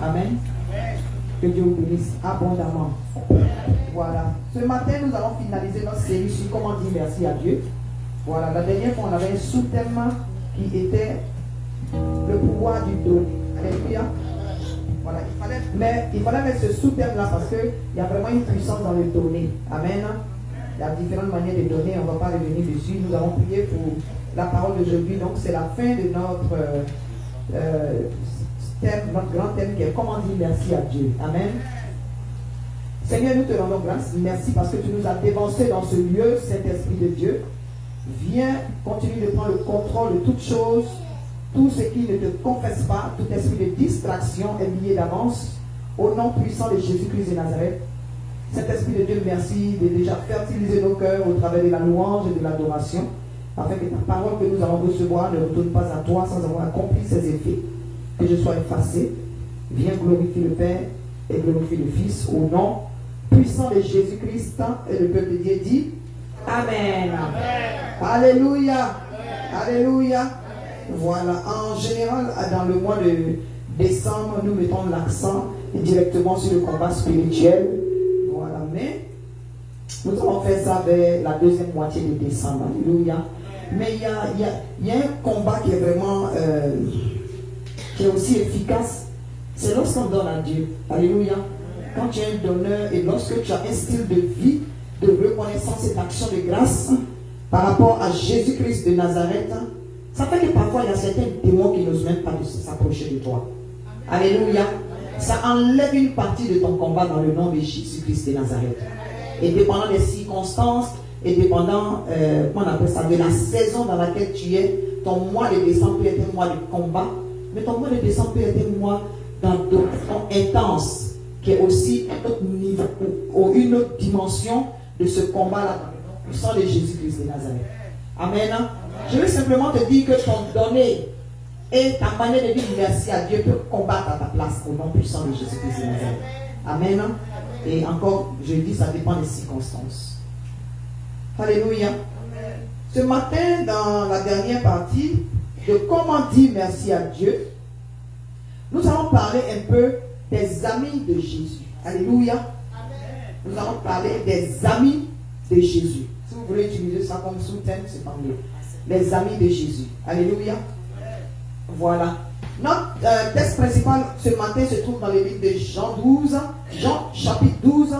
Amen. Que Dieu vous bénisse abondamment. Voilà. Ce matin, nous allons finaliser notre série sur comment dire merci à Dieu. Voilà. La dernière fois, on avait un sous-thème qui était le pouvoir du donner. Alléluia. Voilà. Il fallait mettre ce sous-thème-là parce qu'il y a vraiment une puissance dans le donner. Amen. Il y a différentes manières de donner. On ne va pas revenir dessus. Nous allons prier pour la parole d'aujourd'hui. Donc, c'est la fin de notre thème, notre grand thème qui est comment dire merci à Dieu. Amen. Seigneur, nous te rendons grâce. Merci parce que tu nous as dévancés dans ce lieu, Saint-Esprit de Dieu. Viens, continue de prendre le contrôle de toutes choses. Tout ce qui ne te confesse pas, tout esprit de distraction est lié d'avance. Au nom puissant de Jésus-Christ de Nazareth. Saint-Esprit de Dieu, merci de déjà fertiliser nos cœurs au travers de la louange et de l'adoration, afin que ta parole que nous allons recevoir ne retourne pas à toi sans avoir accompli ses effets. Que je sois effacé. Viens glorifier le Père et glorifier le Fils au nom puissant de Jésus-Christ. Et le peuple de Dieu dit Amen. Amen. Alléluia. Amen. Alléluia. Voilà. En général, dans le mois de décembre, nous mettons l'accent directement sur le combat spirituel. Voilà. Mais nous allons faire ça vers la deuxième moitié de décembre. Alléluia. Mais il y a un combat qui est vraiment qui est aussi efficace. C'est lorsqu'on donne à Dieu. Alléluia. Quand tu es un donneur et lorsque tu as un style de vie de reconnaissance et d'action de grâce par rapport à Jésus-Christ de Nazareth, ça fait que parfois il y a certains démons qui n'osent même pas s'approcher de toi. Alléluia. Ça enlève une partie de ton combat dans le nom de Jésus-Christ de Nazareth. Et dépendant des circonstances, et dépendant, on appelle ça, de la saison dans laquelle tu es, ton mois de décembre peut être un mois de combat, mais ton mois de décembre peut être un mois d'adoption intense, qui est aussi un autre niveau, ou une autre dimension de ce combat-là, puissant de Jésus-Christ de Nazareth. Amen. Je veux simplement te dire que ton donner et ta manière de dire merci à Dieu peut combattre à ta place au nom puissant de Jésus-Christ de Nazareth. Amen. Et encore, je dis, ça dépend des circonstances. Alléluia. Ce matin, dans la dernière partie de comment dire merci à Dieu, nous allons parler un peu des amis de Jésus. Alléluia. Nous allons parler des amis de Jésus. Si vous voulez utiliser ça comme sous-thème, c'est pas mieux. Les amis de Jésus. Alléluia. Voilà. Notre texte principal ce matin se trouve dans le livre de Jean 12, Jean chapitre 12,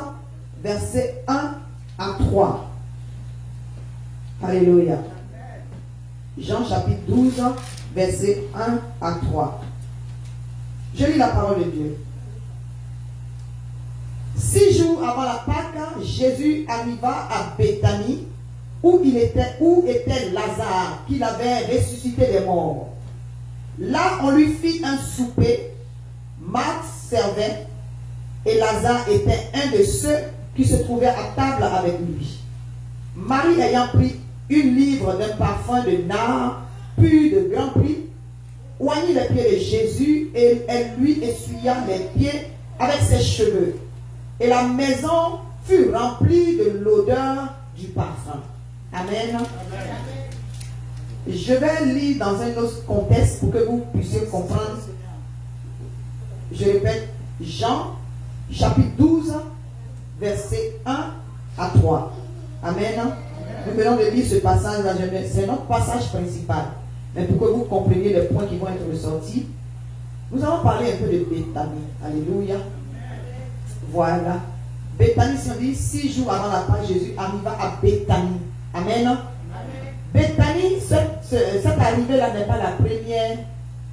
versets 1 à 3. Alléluia. Jean chapitre 12, versets 1 à 3. Je lis la parole de Dieu. 6 jours avant la Pâque, Jésus arriva à Béthanie, où était Lazare, qu'il avait ressuscité des morts. Là, on lui fit un souper. Marthe servait, et Lazare était un de ceux qui se trouvaient à table avec lui. Marie ayant pris une livre d'un parfum de nard, pur de grand prix, oignit les pieds de Jésus, et elle lui essuya les pieds avec ses cheveux. Et la maison fut remplie de l'odeur du parfum. Amen. Amen. Je vais lire dans un autre contexte pour que vous puissiez comprendre. Je répète, Jean, chapitre 12, versets 1 à 3. Amen. Nous venons de lire ce passage-là. C'est notre passage principal. Mais pour que vous compreniez les points qui vont être ressortis, nous allons parler un peu de Béthanie. Alléluia. Voilà. Béthanie, si on dit 6 jours avant la Pâque, Jésus arriva à Béthanie. Amen. Amen. Béthanie, cette arrivée-là n'est pas la première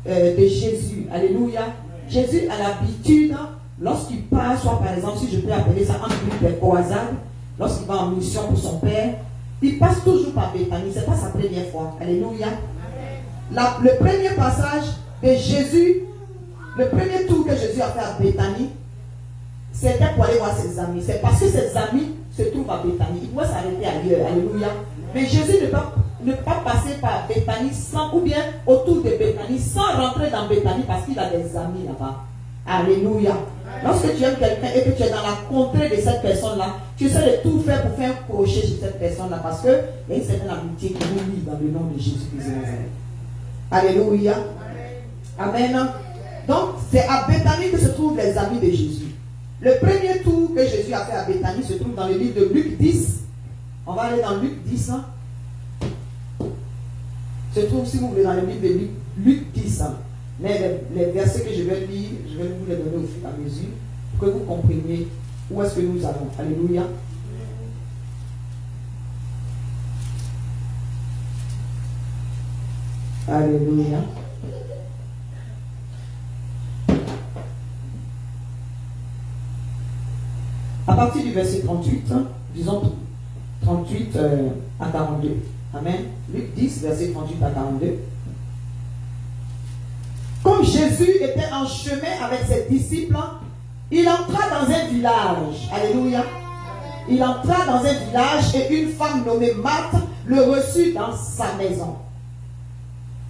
de Jésus. Alléluia. Amen. Jésus a l'habitude, lorsqu'il part, soit par exemple, si je peux appeler ça un groupe de croisades, lorsqu'il va en mission pour son Père, il passe toujours par Béthanie. Ce n'est pas sa première fois. Alléluia. Le premier passage de Jésus, le premier tour que Jésus a fait à Béthanie, c'était pour aller voir ses amis. C'est parce que ses amis se trouvent à Béthanie. Il pouvait s'arrêter ailleurs. Alléluia. Mais Jésus ne peut pas passer par Béthanie sans, ou bien autour de Béthanie, sans rentrer dans Béthanie parce qu'il a des amis là-bas. Alléluia. Lorsque tu aimes quelqu'un et que tu es dans la contrée de cette personne-là, tu essaies de tout faire pour faire un crochet sur cette personne-là parce qu'il y a une certaine amitié qui vous lie dans le nom de Jésus-Christ de Nazareth. Alléluia. Amen. Donc, C'est à Béthanie que se trouvent les amis de Jésus. Le premier tour que Jésus a fait à Béthanie se trouve dans le livre de Luc 10. On va aller dans Luc 10. Se trouve, si vous voulez, dans le livre de Luc 10. Mais les versets que je vais lire, je vais vous les donner au fur et à mesure pour que vous compreniez où est-ce que nous allons. Alléluia. Alléluia. À partir du verset 38, disons 38 à 42. Amen. Luc 10, verset 38 à 42. Comme Jésus était en chemin avec ses disciples, il entra dans un village. Alléluia. Il entra dans un village et une femme nommée Marthe le reçut dans sa maison.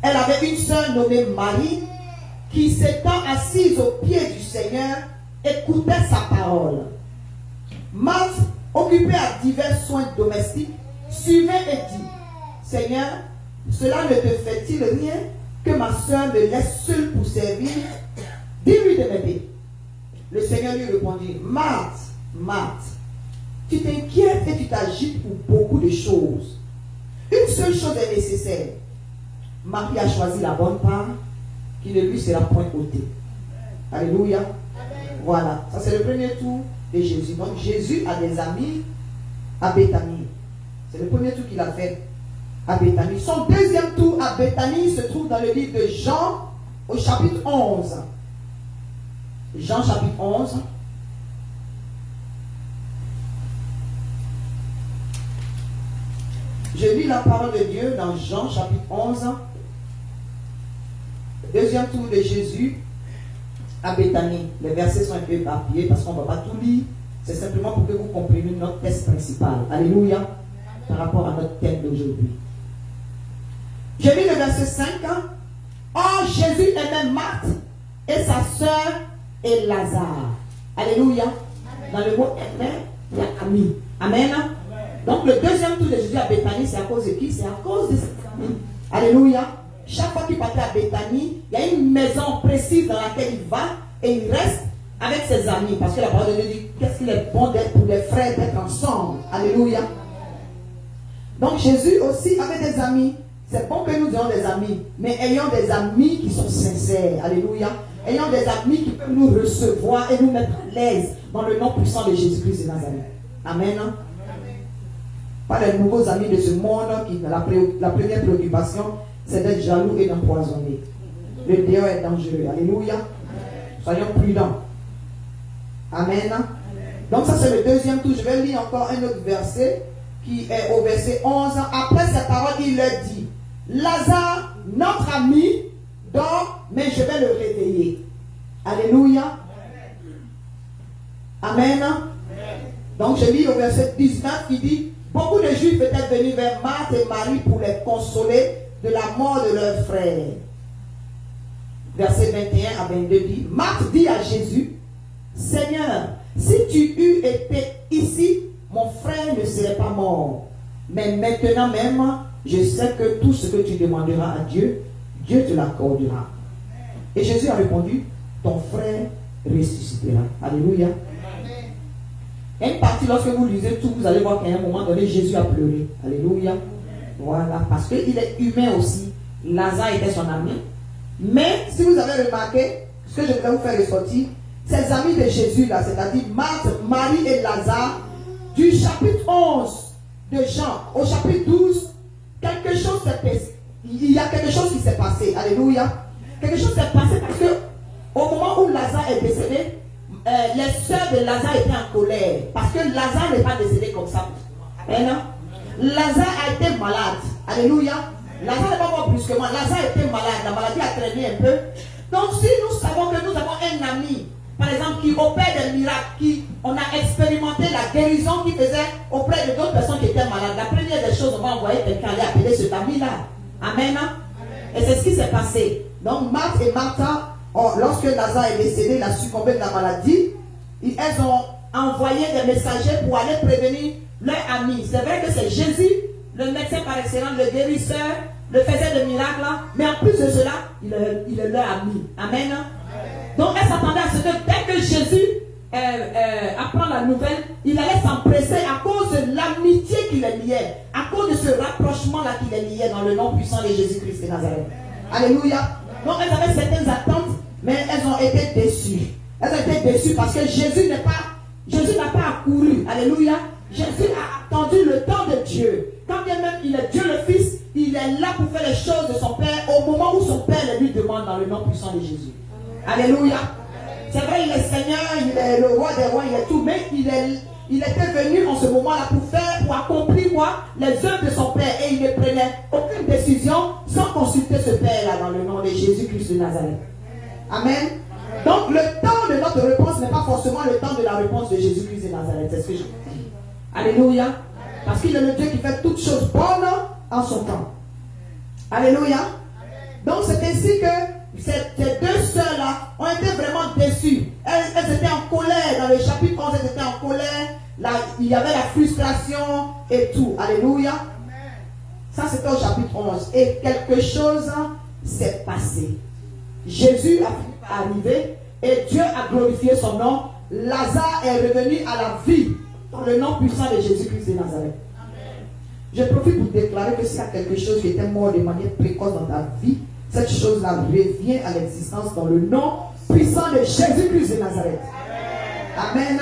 Elle avait une sœur nommée Marie qui, s'étant assise aux pieds du Seigneur, écoutait sa parole. Marthe, occupée à divers soins domestiques, suivait et dit: Seigneur, cela ne te fait-il rien que ma sœur me laisse seule pour servir? Dis-lui de m'aider. Le Seigneur lui répondit: Marthe, Marthe, tu t'inquiètes et tu t'agites pour beaucoup de choses. Une seule chose est nécessaire. Marie a choisi la bonne part qui ne lui sera point ôtée. Alléluia. Voilà, ça c'est le premier tour de Jésus. Donc Jésus a des amis à Béthanie. C'est le premier tour qu'il a fait à Béthanie. Son deuxième tour à Béthanie se trouve dans le livre de Jean au chapitre 11. Jean chapitre 11. Je lis la parole de Dieu dans Jean chapitre 11. Deuxième tour de Jésus à Béthanie. Les versets sont un peu éparpillés parce qu'on ne va pas tout lire. C'est simplement pour que vous compreniez notre texte principal. Alléluia. Par rapport à notre thème d'aujourd'hui. Je lis le verset 5. Or, Jésus aimait Marthe et sa sœur et Lazare. Alléluia. Dans le mot aimer, il y a ami. Amen. Donc, le deuxième tour de Jésus à Béthanie, c'est à cause de qui? C'est à cause de ses amis. Alléluia. Chaque fois qu'il partait à Béthanie, il y a une maison précise dans laquelle il va et il reste avec ses amis. Parce que la parole de Dieu dit qu'est-ce qu'il est bon d'être pour les frères d'être ensemble. Alléluia. Donc Jésus aussi avait des amis. C'est bon que nous ayons des amis, mais ayons des amis qui sont sincères. Alléluia. Ayons des amis qui peuvent nous recevoir et nous mettre à l'aise dans le nom puissant de Jésus-Christ de Nazareth. Amen. Pas les nouveaux amis de ce monde qui la première préoccupation c'est d'être jaloux et d'empoisonner. Le dehors est dangereux. Alléluia. Soyons prudents. Amen. Donc ça c'est le deuxième tour. Je vais lire encore un autre verset qui est au verset 11. Après ces paroles, il leur dit: Lazare, notre ami, dort, mais je vais le réveiller. Alléluia. Amen. Donc je lis au verset 19 qui dit: beaucoup de Juifs étaient venus vers Marthe et Marie pour les consoler de la mort de leur frère. Verset 21 à 22 dit: Marthe dit à Jésus: Seigneur, si tu eus été ici, mon frère ne serait pas mort. Mais maintenant même, je sais que tout ce que tu demanderas à Dieu, Dieu te l'accordera. Et Jésus a répondu: ton frère ressuscitera. Alléluia. Il y a une partie, lorsque vous lisez tout, vous allez voir qu'à un moment donné, Jésus a pleuré. Alléluia. Voilà, parce qu'il est humain aussi. Lazare était son ami. Mais, si vous avez remarqué, ce que je voudrais vous faire ressortir, ces amis de Jésus là, c'est-à-dire Marthe, Marie et Lazare, du chapitre 11 de Jean au chapitre 12, quelque chose s'est passé. Il y a quelque chose qui s'est passé. Alléluia. Quelque chose s'est passé parce que au moment où Lazare est décédé, les sœurs de Lazare étaient en colère. Parce que Lazare n'est pas décédé comme ça. Amen. Lazare a été malade. Alléluia. Lazare n'est pas mort brusquement. Lazare était malade. La maladie a traîné un peu. Donc si nous savons que nous avons un ami, par exemple, qui opère des miracles, on a expérimenté la guérison qu'il faisait auprès de d'autres personnes qui étaient malades. La première des choses, on va envoyer quelqu'un aller appeler cet ami-là. Amen. Et c'est ce qui s'est passé. Donc Marthe et Martha, lorsque Lazare est décédé, il a succombé de la maladie, elles ont envoyé des messagers pour aller prévenir leur ami. C'est vrai que c'est Jésus, le médecin par excellence, le guérisseur, le faisait de miracles, mais en plus de cela, il est leur ami. Amen. Donc elle s'attendait à ce que dès que Jésus apprend la nouvelle, il allait s'empresser à cause de l'amitié qui les liait, à cause de ce rapprochement-là qui les liait dans le nom puissant de Jésus-Christ de Nazareth. Alléluia. Donc elles avaient certaines attentes, mais elles ont été déçues. Elles ont été déçues parce que Jésus n'a pas accouru. Alléluia. Jésus a attendu le temps de Dieu. Quand bien même il est Dieu le Fils, il est là pour faire les choses de son Père au moment où son Père le lui demande dans le nom puissant de Jésus. Alléluia. C'est vrai, il est Seigneur, il est le roi des rois, il est tout, mais il était venu en ce moment-là pour accomplir quoi? Les œuvres de son Père, et il ne prenait aucune décision sans consulter ce Père-là dans le nom de Jésus-Christ de Nazareth. Amen. Donc le temps de notre réponse n'est pas forcément le temps de la réponse de Jésus-Christ de Nazareth, c'est ce que je dis. Alléluia. Parce qu'il est le Dieu qui fait toutes choses bonnes en son temps. Alléluia. Donc c'est ainsi que ces deux sœurs-là ont été vraiment déçues. Elles étaient en colère. Dans le chapitre 11, elles étaient en colère. Là, il y avait la frustration et tout. Alléluia. Ça, c'était au chapitre 11. Et quelque chose s'est passé. Jésus a fini par arriver et Dieu a glorifié son nom. Lazare est revenu à la vie dans le nom puissant de Jésus-Christ de Nazareth. Je profite pour déclarer que s'il y a quelque chose qui était mort de manière précoce dans ta vie, cette chose-là revient à l'existence dans le nom puissant de Jésus-Christ de Nazareth. Amen.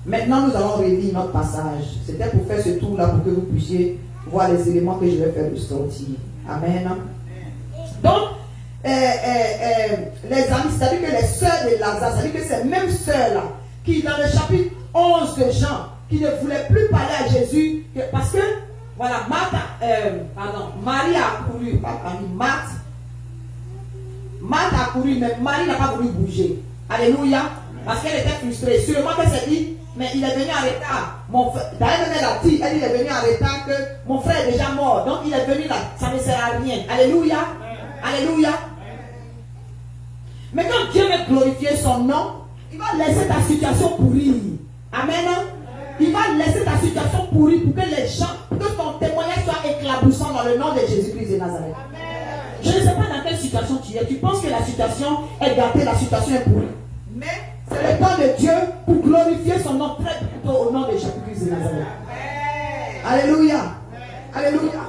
Maintenant, nous allons relire notre passage. C'était pour faire ce tour-là pour que vous puissiez voir les éléments que je vais faire ressortir. Amen. Donc, les amis, c'est-à-dire que les sœurs de Lazare, c'est-à-dire que ces mêmes sœurs-là, qui dans le chapitre 11 de Jean, qui ne voulaient plus parler à Jésus, parce que, voilà, Marie a couru, Marthe a couru, mais Marie n'a pas voulu bouger. Alléluia. Parce qu'elle était frustrée. Sûrement qu'elle s'est dit, mais il est venu en retard. D'ailleurs, elle a dit, il est venu en retard que mon frère est déjà mort. Donc il est venu là, ça ne sert à rien. Alléluia. Alléluia. Mais quand Dieu veut glorifier son nom, il va laisser ta situation pourrir. Amen. Il va laisser ta situation pourrir pour que les gens, pour que ton témoignage soit éclaboussant dans le nom de Jésus-Christ de Nazareth. Je ne sais pas dans quelle situation tu es. Tu penses que la situation est gâtée, la situation est pourrie. Mais c'est le temps de Dieu pour glorifier son nom très bientôt au nom de Jésus-Christ de Nazareth. Alléluia. Alléluia.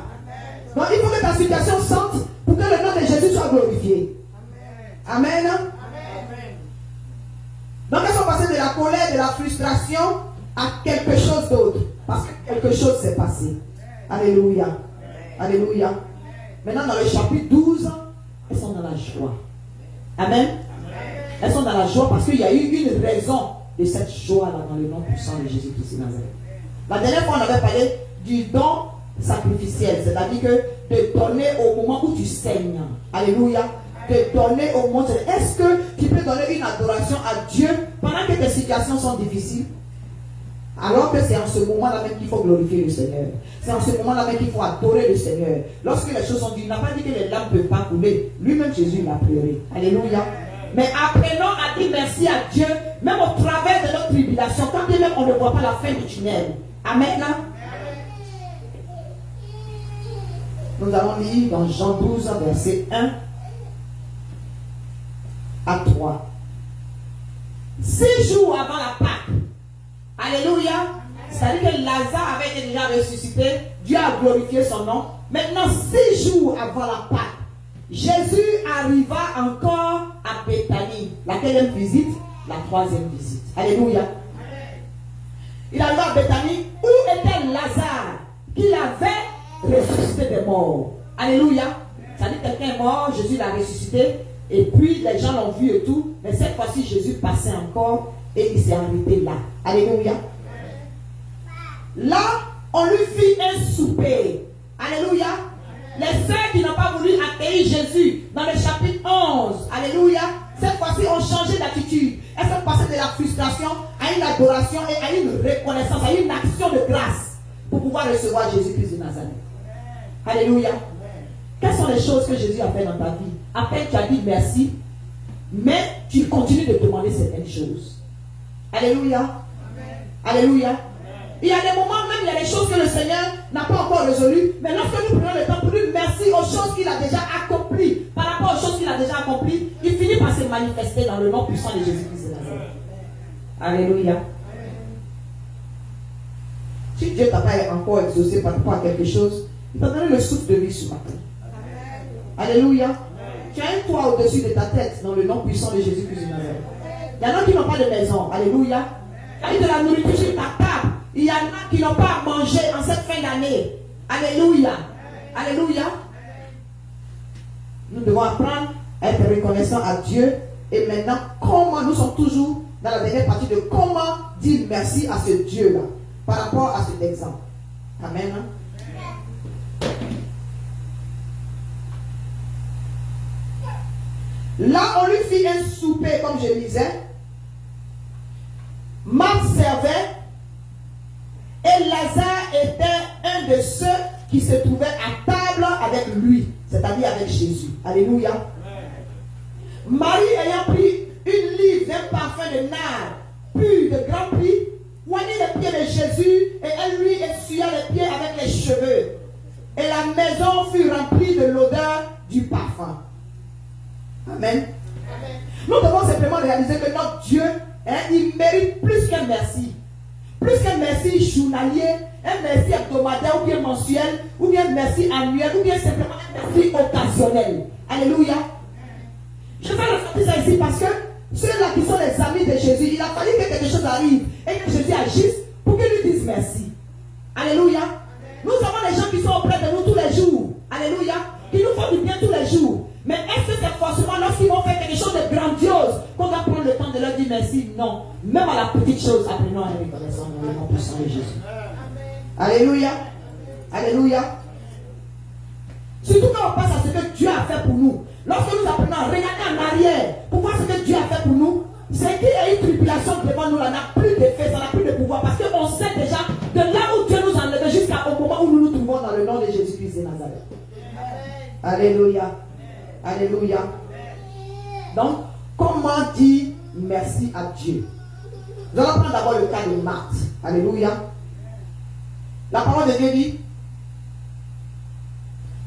Donc il faut que ta situation sente pour que le nom de Jésus soit glorifié. Amen. Donc elles sont passées de la colère, de la frustration à quelque chose d'autre. Parce que quelque chose s'est passé. Alléluia. Alléluia. Maintenant dans le chapitre 12, elles sont dans la joie. Amen. Elles sont dans la joie parce qu'il y a eu une raison de cette joie-là dans le nom puissant de Jésus-Christ de Nazareth. La dernière fois, on avait parlé du don sacrificiel, c'est-à-dire que de donner au moment où tu saignes. Alléluia. De donner au moment. Est-ce que tu peux donner une adoration à Dieu pendant que tes situations sont difficiles? Alors que c'est en ce moment-là même qu'il faut glorifier le Seigneur. C'est en ce moment-là même qu'il faut adorer le Seigneur. Lorsque les choses sont dures, il n'a pas dit que les larmes ne peuvent pas couler. Lui-même, Jésus, il a pleuré. Alléluia. Mais apprenons à dire merci à Dieu, même au travers de notre tribulation, quand bien même on ne voit pas la fin du tunnel. Amen. Nous allons lire dans Jean 12, verset 1 à 3. 6 jours avant la Pâque. Alléluia. C'est-à-dire que Lazare avait été déjà ressuscité. Dieu a glorifié son nom. Maintenant, 6 jours avant la Pâque, Jésus arriva encore à Béthanie. Laquelle visite? La 3e visite. Alléluia. Il arriva à Béthanie où était Lazare, qu'il avait ressuscité des morts. Alléluia. Ça dit que quelqu'un est mort, Jésus l'a ressuscité. Et puis les gens l'ont vu et tout. Mais cette fois-ci, Jésus passait encore et il s'est arrêté là. Alléluia. Là, on lui fit un souper. Alléluia. Les sœurs qui n'ont pas voulu accueillir Jésus dans le chapitre 11. Alléluia. Cette fois-ci, ont changé d'attitude. Elles sont passées de la frustration à une adoration et à une reconnaissance, à une action de grâce pour pouvoir recevoir Jésus-Christ de Nazareth. Alléluia. Quelles sont les choses que Jésus a fait dans ta vie? Après, tu as dit merci, mais tu continues de demander certaines choses. Alléluia. Alléluia. Il y a des moments, même il y a des choses que le Seigneur n'a pas encore résolues, mais lorsque nous prenons le temps pour dire merci aux choses qu'il a déjà accomplies, par rapport aux choses qu'il a déjà accomplies, il finit par se manifester dans le nom puissant de Jésus-Christ de Nazareth. Alléluia. Si Dieu t'a pas encore exaucé par rapport à quelque chose, il t'a donné le souffle de vie ce matin. Alléluia. Tu as un toit au-dessus de ta tête dans le nom puissant de Jésus-Christ de Nazareth. Il y en a qui n'ont pas de maison. Alléluia. Il y a de la nourriture sur ta table. Il y en a qui n'ont pas à manger en cette fin d'année. Alléluia. Alléluia. Nous devons apprendre à être reconnaissants à Dieu. Et maintenant, comment nous sommes toujours dans la dernière partie de comment dire merci à ce Dieu-là par rapport à cet exemple. Amen. Là, on lui fit un souper, comme je disais. Marthe servait et Lazare était un de ceux qui se trouvaient à table avec lui, c'est-à-dire avec Jésus. Alléluia. Marie ayant pris une livre d'un parfum de nard pur de grand prix, oignit les pieds de Jésus et elle lui essuya les pieds avec les cheveux. Et la maison fut remplie de l'odeur du parfum. Amen. Nous devons simplement réaliser que notre Dieu, il mérite plus qu'un merci. Plus qu'un merci journalier, un merci hebdomadaire ou bien mensuel, ou bien merci annuel, ou bien simplement un merci occasionnel. Alléluia. Je vais ressortir ça ici parce que ceux-là qui sont les amis de Jésus, il a fallu que quelque chose arrive et que Jésus agisse pour qu'ils lui disent merci. Alléluia. Nous avons des gens qui sont auprès de nous tous les jours. Alléluia. Qui nous font du bien tous les jours. Mais est-ce que c'est forcément lorsqu'ils vont faire quelque chose de grandiose qu'on va prendre le temps de leur dire merci? Non. Même à la petite chose, apprenons à les reconnaître dans le nom puissant de Jésus. Alléluia. Alléluia. Surtout quand on passe à ce que Dieu a fait pour nous. Lorsque nous apprenons à regarder en arrière pour voir ce que Dieu a fait pour nous, c'est qu'il y a une tribulation devant nous, là n'a plus d'effet, ça n'a plus de pouvoir. Parce qu'on sait déjà de là où Dieu nous a enlevés jusqu'au moment où nous nous trouvons dans le nom de Jésus-Christ de Nazareth. Alléluia. Alléluia. Donc, comment dire merci à Dieu? Nous allons prendre d'abord le cas de Marthe. Alléluia. La parole de Dieu dit,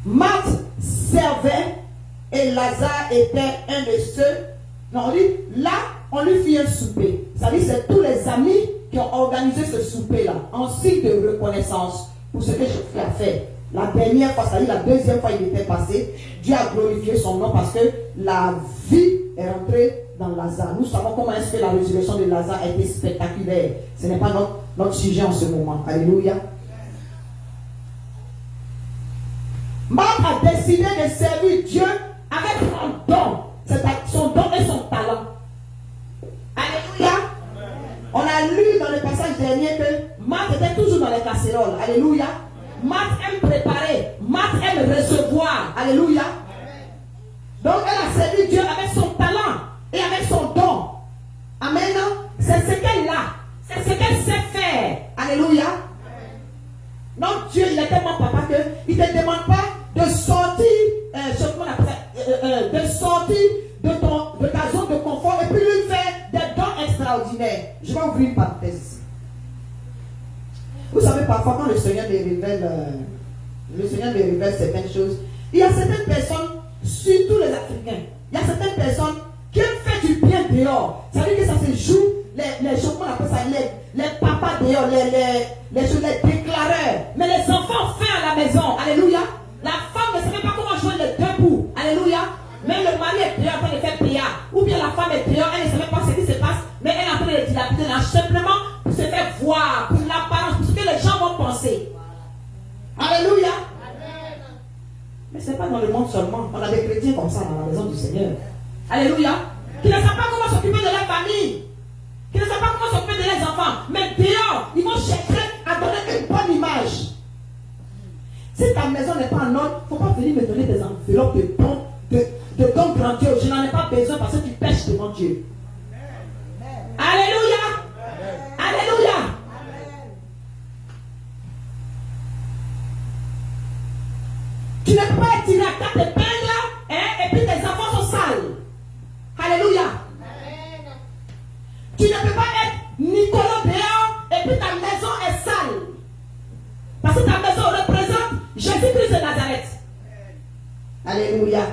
Marthe servait et Lazare était un de ceux. Non, on dit, là, on lui fit un souper. Ça dit, c'est tous les amis qui ont organisé ce souper-là, en signe de reconnaissance pour ce que Jésus a fait. La dernière fois, c'est-à-dire la deuxième fois il était passé, Dieu a glorifié son nom parce que la vie est rentrée dans Lazare. Nous savons comment est-ce que la résurrection de Lazare a été spectaculaire. Ce n'est pas notre sujet en ce moment. Alléluia. Marthe a décidé de servir Dieu avec son don. Son don et son talent. Alléluia. On a lu dans le passage dernier que Marthe était toujours dans les casseroles. Alléluia. Marthe aime préparer. Marthe aime recevoir. Alléluia. Donc elle a servi Dieu avec son talent et avec son don. Amen. C'est ce qu'elle a. C'est ce qu'elle sait faire. Alléluia. Donc Dieu, il est tellement papa qu'il ne te demande pas de sortir, de sortir de ta zone de confort et puis lui faire des dons extraordinaires. Je vais ouvrir une parenthèse ici. Vous savez, parfois quand le Seigneur me révèle certaines choses, il y a certaines personnes, surtout les Africains, il y a certaines personnes qui aiment faire du bien dehors. Ça veut dire que ça se joue, les choses qu'on appelle ça, les papas dehors, les déclareurs. Mais les enfants font à la maison. Alléluia. La femme ne sait même pas comment jouer les deux bouts. Alléluia. Mais le mari est dehors en train de faire prière. Ou bien la femme est dehors, elle ne sait même pas ce qui se passe, mais elle est en train de dilapider là, simplement pour se faire voir, pour l'apparence, pour ce que les gens vont penser. Alléluia. Amen. Mais ce n'est pas dans le monde seulement. On a des chrétiens comme ça dans la maison du Seigneur. Alléluia. Qui ne savent pas comment s'occuper de leur famille. Qui ne savent pas comment s'occuper de leurs enfants. Mais dehors, ils vont chercher à donner une bonne image. Si ta maison n'est pas en ordre, il ne faut pas venir me donner des enveloppes de dons grandioses. Je n'en ai pas besoin parce que tu pêches devant Dieu. Alléluia. Alléluia. Tu ne peux pas être tiré à quatre épingles et puis tes enfants sont sales. Alléluia. Tu ne peux pas être Nicolas dehors et puis ta maison est sale. Parce que ta maison représente Jésus-Christ de Nazareth. Alléluia.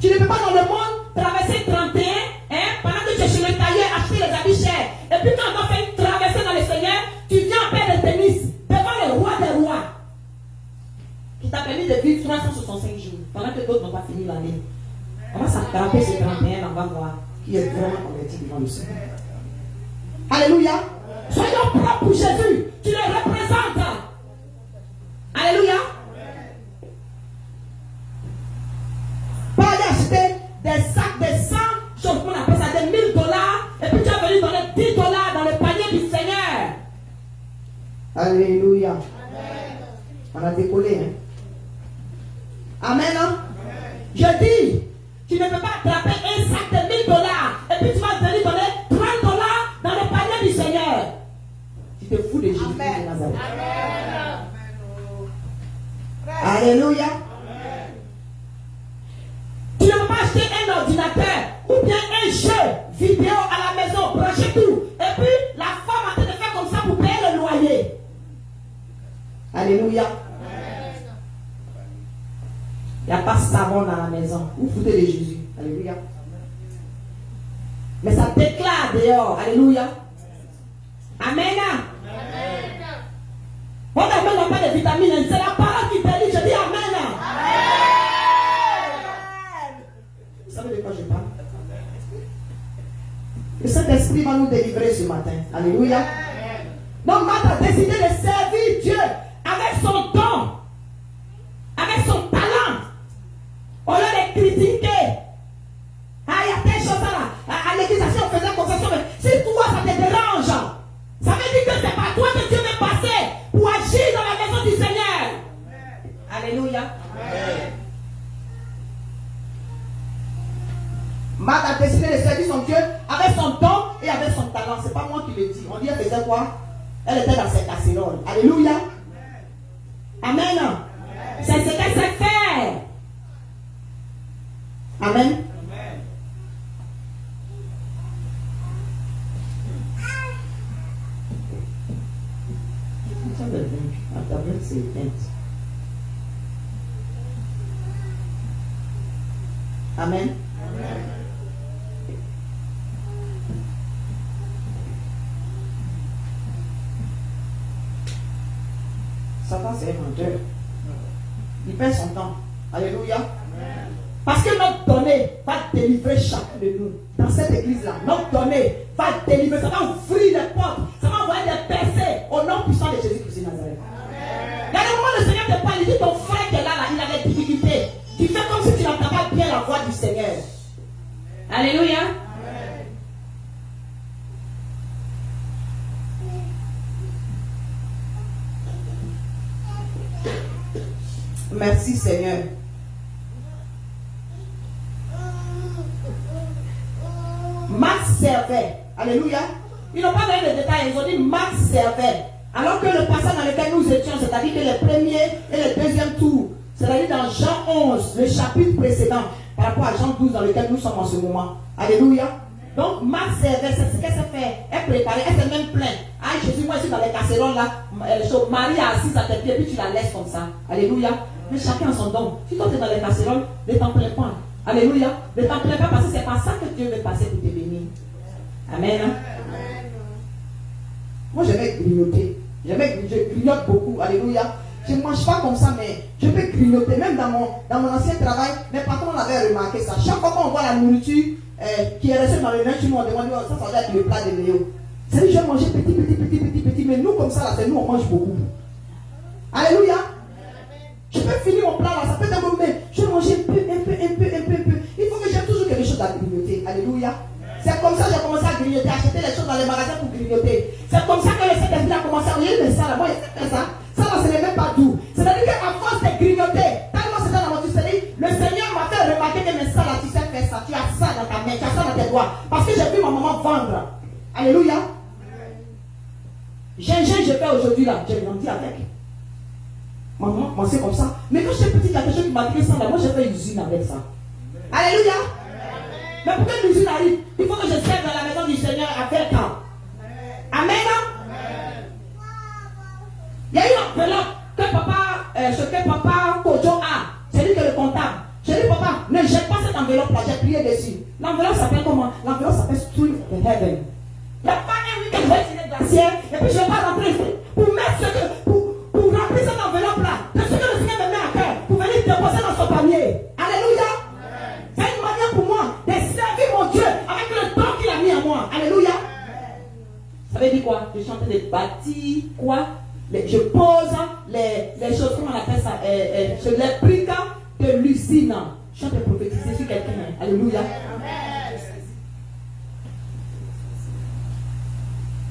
Tu ne peux pas dans le monde traverser 31 pendant que tu es chez le tailleur acheter les habits chers. Et puis quand on doit faire une traversée dans le Seigneur, tu viens en paire de tennis devant le roi des rois qui t'a permis de vivre 365 jours pendant que d'autres n'ont pas fini l'année. On va s'attraper ce 31, on va voir qui est vraiment converti devant le Seigneur. Alléluia. Soyons propres pour Jésus. Tu le représentes. Alléluia. Pas aller acheter des sacs de 100, on appelle ça des $1000, et puis tu as venu donner $10 dans le panier du Seigneur. Alléluia. Amen. On a décollé. Hein? Amen. Hein? Je dis, tu ne peux pas attraper un sac de $1000 et puis tu vas venir donner $30 dans le panier du Seigneur. Tu te fous de Jésus de Nazareth. Amen. Alléluia. Tu ne peux pas acheter un ordinateur ou bien un jeu vidéo à la maison, brancher tout. Et puis la femme a train de faire comme ça pour payer le loyer. Alléluia. Il n'y a pas de savon dans la maison. Vous foutez de Jésus. Alléluia. Mais ça déclare dehors. Alléluia. Amen. On n'a pas de vitamines. C'est la parole qui te dit. Je dis Amen. Vous savez de quoi je parle? Le Saint-Esprit va nous délivrer ce matin. Alléluia. Donc, Marthe a décidé de servir Dieu avec son don, avec son talent, au lieu de critiquer. Ah, il y a telle chose là. À l'église, on faisait concession. Mais si toi, ça te dérange, ça veut dire que c'est par toi que Dieu veut passer pour agir dans la maison du Seigneur. Alléluia. Amen. Marthe a décidé de servir son Dieu avec son don et avec son talent. C'est pas moi qui le dis. On dit elle faisait quoi? Elle était dans ses casseroles. Alléluia. Amen. Amen. C'est ce qu'elle sait faire. Amen. Amen. Satan, c'est un menteur. Il perd son temps. Alléluia. Parce que notre donnée va délivrer chacun de nous. Dans cette église-là, notre donnée va délivrer. Ça va ouvrir les portes. Ça va envoyer des percées au nom puissant de Jésus-Christ de Nazareth. Il y a des moments où le Seigneur te parle. Il dit ton frère qui est là, il a des difficultés. Tu fais comme si tu n'entends pas bien la voix du Seigneur. Alléluia. Merci Seigneur. Marc servait. Alléluia. Ils n'ont pas donné de détails. Ils ont dit Marc servait. Alors que le passage dans lequel nous étions, c'est-à-dire que le premier et le deuxième tour, c'est-à-dire dans Jean 11, le chapitre précédent, par rapport à Jean 12 dans lequel nous sommes en ce moment. Alléluia. Donc Marc servait, c'est ce qu'elle s'est fait. Elle préparait, elle s'est même plainte. Ah Jésus, moi je suis dans les casseroles là. Marie est assise à tes pieds, puis tu la laisses comme ça. Alléluia. Mais chacun a son don. Si toi tu es dans les casseroles, ne t'en plains pas. Alléluia. Ne t'en plains pas parce que c'est par ça que Dieu veut passer pour te bénir. Amen. Moi j'aimais grignoter. Je grignote beaucoup. Alléluia. Je ne mange pas comme ça, mais je peux grignoter. Même dans mon ancien travail, mes patrons avaient remarqué ça. Chaque fois qu'on voit la nourriture qui est restée dans le linge, on demande ça doit être le plat de Léo. C'est-à-dire je vais manger petit, mais nous comme ça, là, c'est nous on mange beaucoup. Alléluia. Je peux finir mon plat là, ça peut être un moment, je vais manger un peu. Il faut que j'ai toujours quelque chose à grignoter. Alléluia. C'est comme ça que j'ai commencé à grignoter, acheter les choses dans les magasins pour grignoter. C'est comme ça que le Saint-Esprit a commencé à regarder ça là. Moi, il fait ça. Ça là, ce n'est même pas doux. C'est-à-dire qu'à force de grignoter, tellement c'est dans mon série, le Seigneur m'a fait remarquer que mais ça là, tu sais faire ça. Tu as ça dans ta main, tu as ça dans tes doigts. Parce que j'ai vu ma maman vendre. Alléluia. Gingembre, je fais aujourd'hui là. J'ai grandi avec. Maman, moi c'est comme ça. Mais quand j'étais petite, il y a quelque chose qui m'a dit ça là. Moi, j'ai fait usine avec ça. Alléluia. Mais pour que l'usine arrive, il faut que je serve dans la maison du Seigneur avec temps. Amen. Il y a une enveloppe que papa Kojo a. C'est lui qui est le comptable. J'ai dit, papa, ne jette pas cette enveloppe-là, j'ai prié dessus. L'enveloppe s'appelle comment? L'enveloppe s'appelle Street of Heaven. Il n'y a pas un week-end, je vais tirer glacière et puis je ne vais pas rentrer ici pour mettre ce que, pour remplir cette enveloppe-là de ce que le Seigneur me met à cœur pour venir déposer dans son panier. Alléluia. C'est une manière pour moi de servir mon Dieu avec le don qu'il a mis en moi. Alléluia. Ça veut dire quoi? Je suis en train de bâtir quoi? Je pose les choses, comment on appelle ça? Je les briques de l'usine. Je suis en train de prophétiser sur quelqu'un. Alléluia.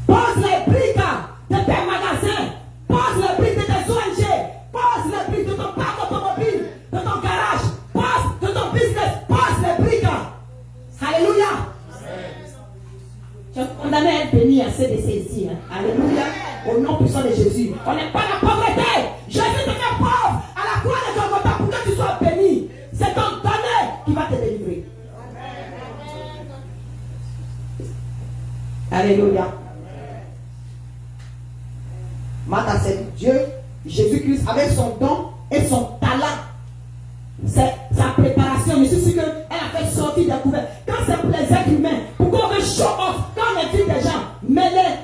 Pose les briques de tes magasins. Pose les briques de tes ONG. Pose les briques de ton parc automobile, de ton garage. Pose de ton business. Pose les briques. Alléluia. Je suis condamné à être béni à CDC ici. Alléluia. Au nom puissant de Jésus. On n'est pas dans la pauvreté. Jésus te fait pauvre à la croix de Golgotha pour que tu sois béni. C'est ton donné qui va te délivrer. Alléluia. Marthe a servi Dieu, Jésus-Christ, avec son don et son talent. C'est sa préparation. Je suis sûr qu'elle a fait sortir des couverts. Quand c'est pour les êtres humains, pour qu'on veut show off, quand on invite des gens, mais les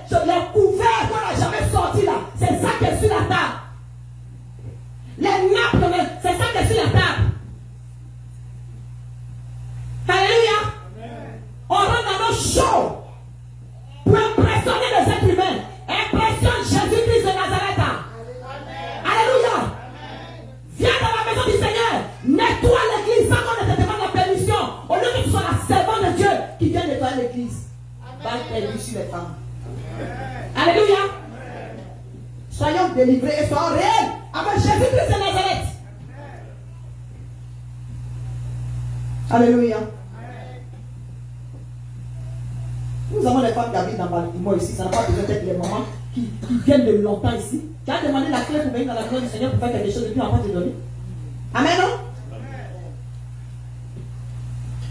couverts qu'on n'a jamais sortis là, c'est ça qui est sur la table. Les nappes, c'est ça qui est sur la table. Alléluia. On rentre dans nos shows pour impressionner les êtres humains. Impressionne Jésus-Christ de Nazareth. Alléluia. Viens dans la maison du Seigneur. Nettoie l'église sans qu'on ne te demande la permission. Au lieu que tu sois la servante de Dieu qui vient nettoyer l'église. Va être sur les femmes. Alléluia. Soyons délivrés et soyons réels avec Jésus-Christ de Nazareth. Alléluia. Nous avons les femmes qui habitent dans Baltimore ici. Ça n'a pas besoin d'être les mamans qui viennent de longtemps ici. Tu as demandé la clé pour venir dans la maison du Seigneur pour faire quelque chose et puis on va te donner. Amen, non?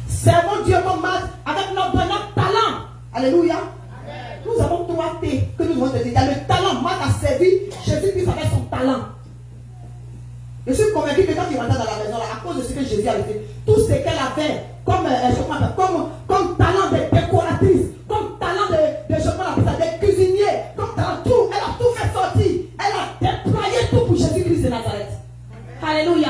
Servons Dieu comme maître avec notre talent. Alléluia. Amen. Nous avons 3 T que nous devons te dire. Il y a le talent. Marthe a servi Jésus-Christ avec son talent. Je suis convaincu que quand il rentre dans la maison, là, à cause de ce que Jésus avait fait, tout ce qu'elle avait comme talent de décoratrice, comme talent de cuisinier, comme talent tout, elle a tout fait sortir. Elle a déployé tout pour Jésus-Christ de Nazareth. Alléluia.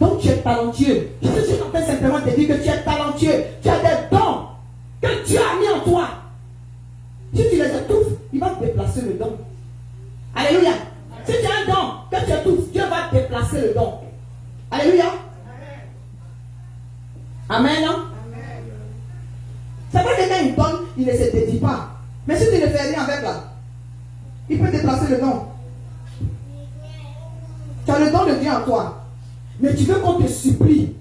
Donc tu es talentueux. Je suis en train simplement de dire que tu es talentueux. Tu as des dons que Dieu a mis en toi. Si tu les étouffes, il va déplacer le don. Alléluia. Si tu as un don que tu étouffes, Dieu va déplacer le don. Alléluia. Amen. Amen. C'est vrai que quand il donne, il ne se dédie pas. Mais si tu ne fais rien avec là, il peut déplacer le don. Tu as le don de Dieu en toi. Mais tu veux qu'on te supplie.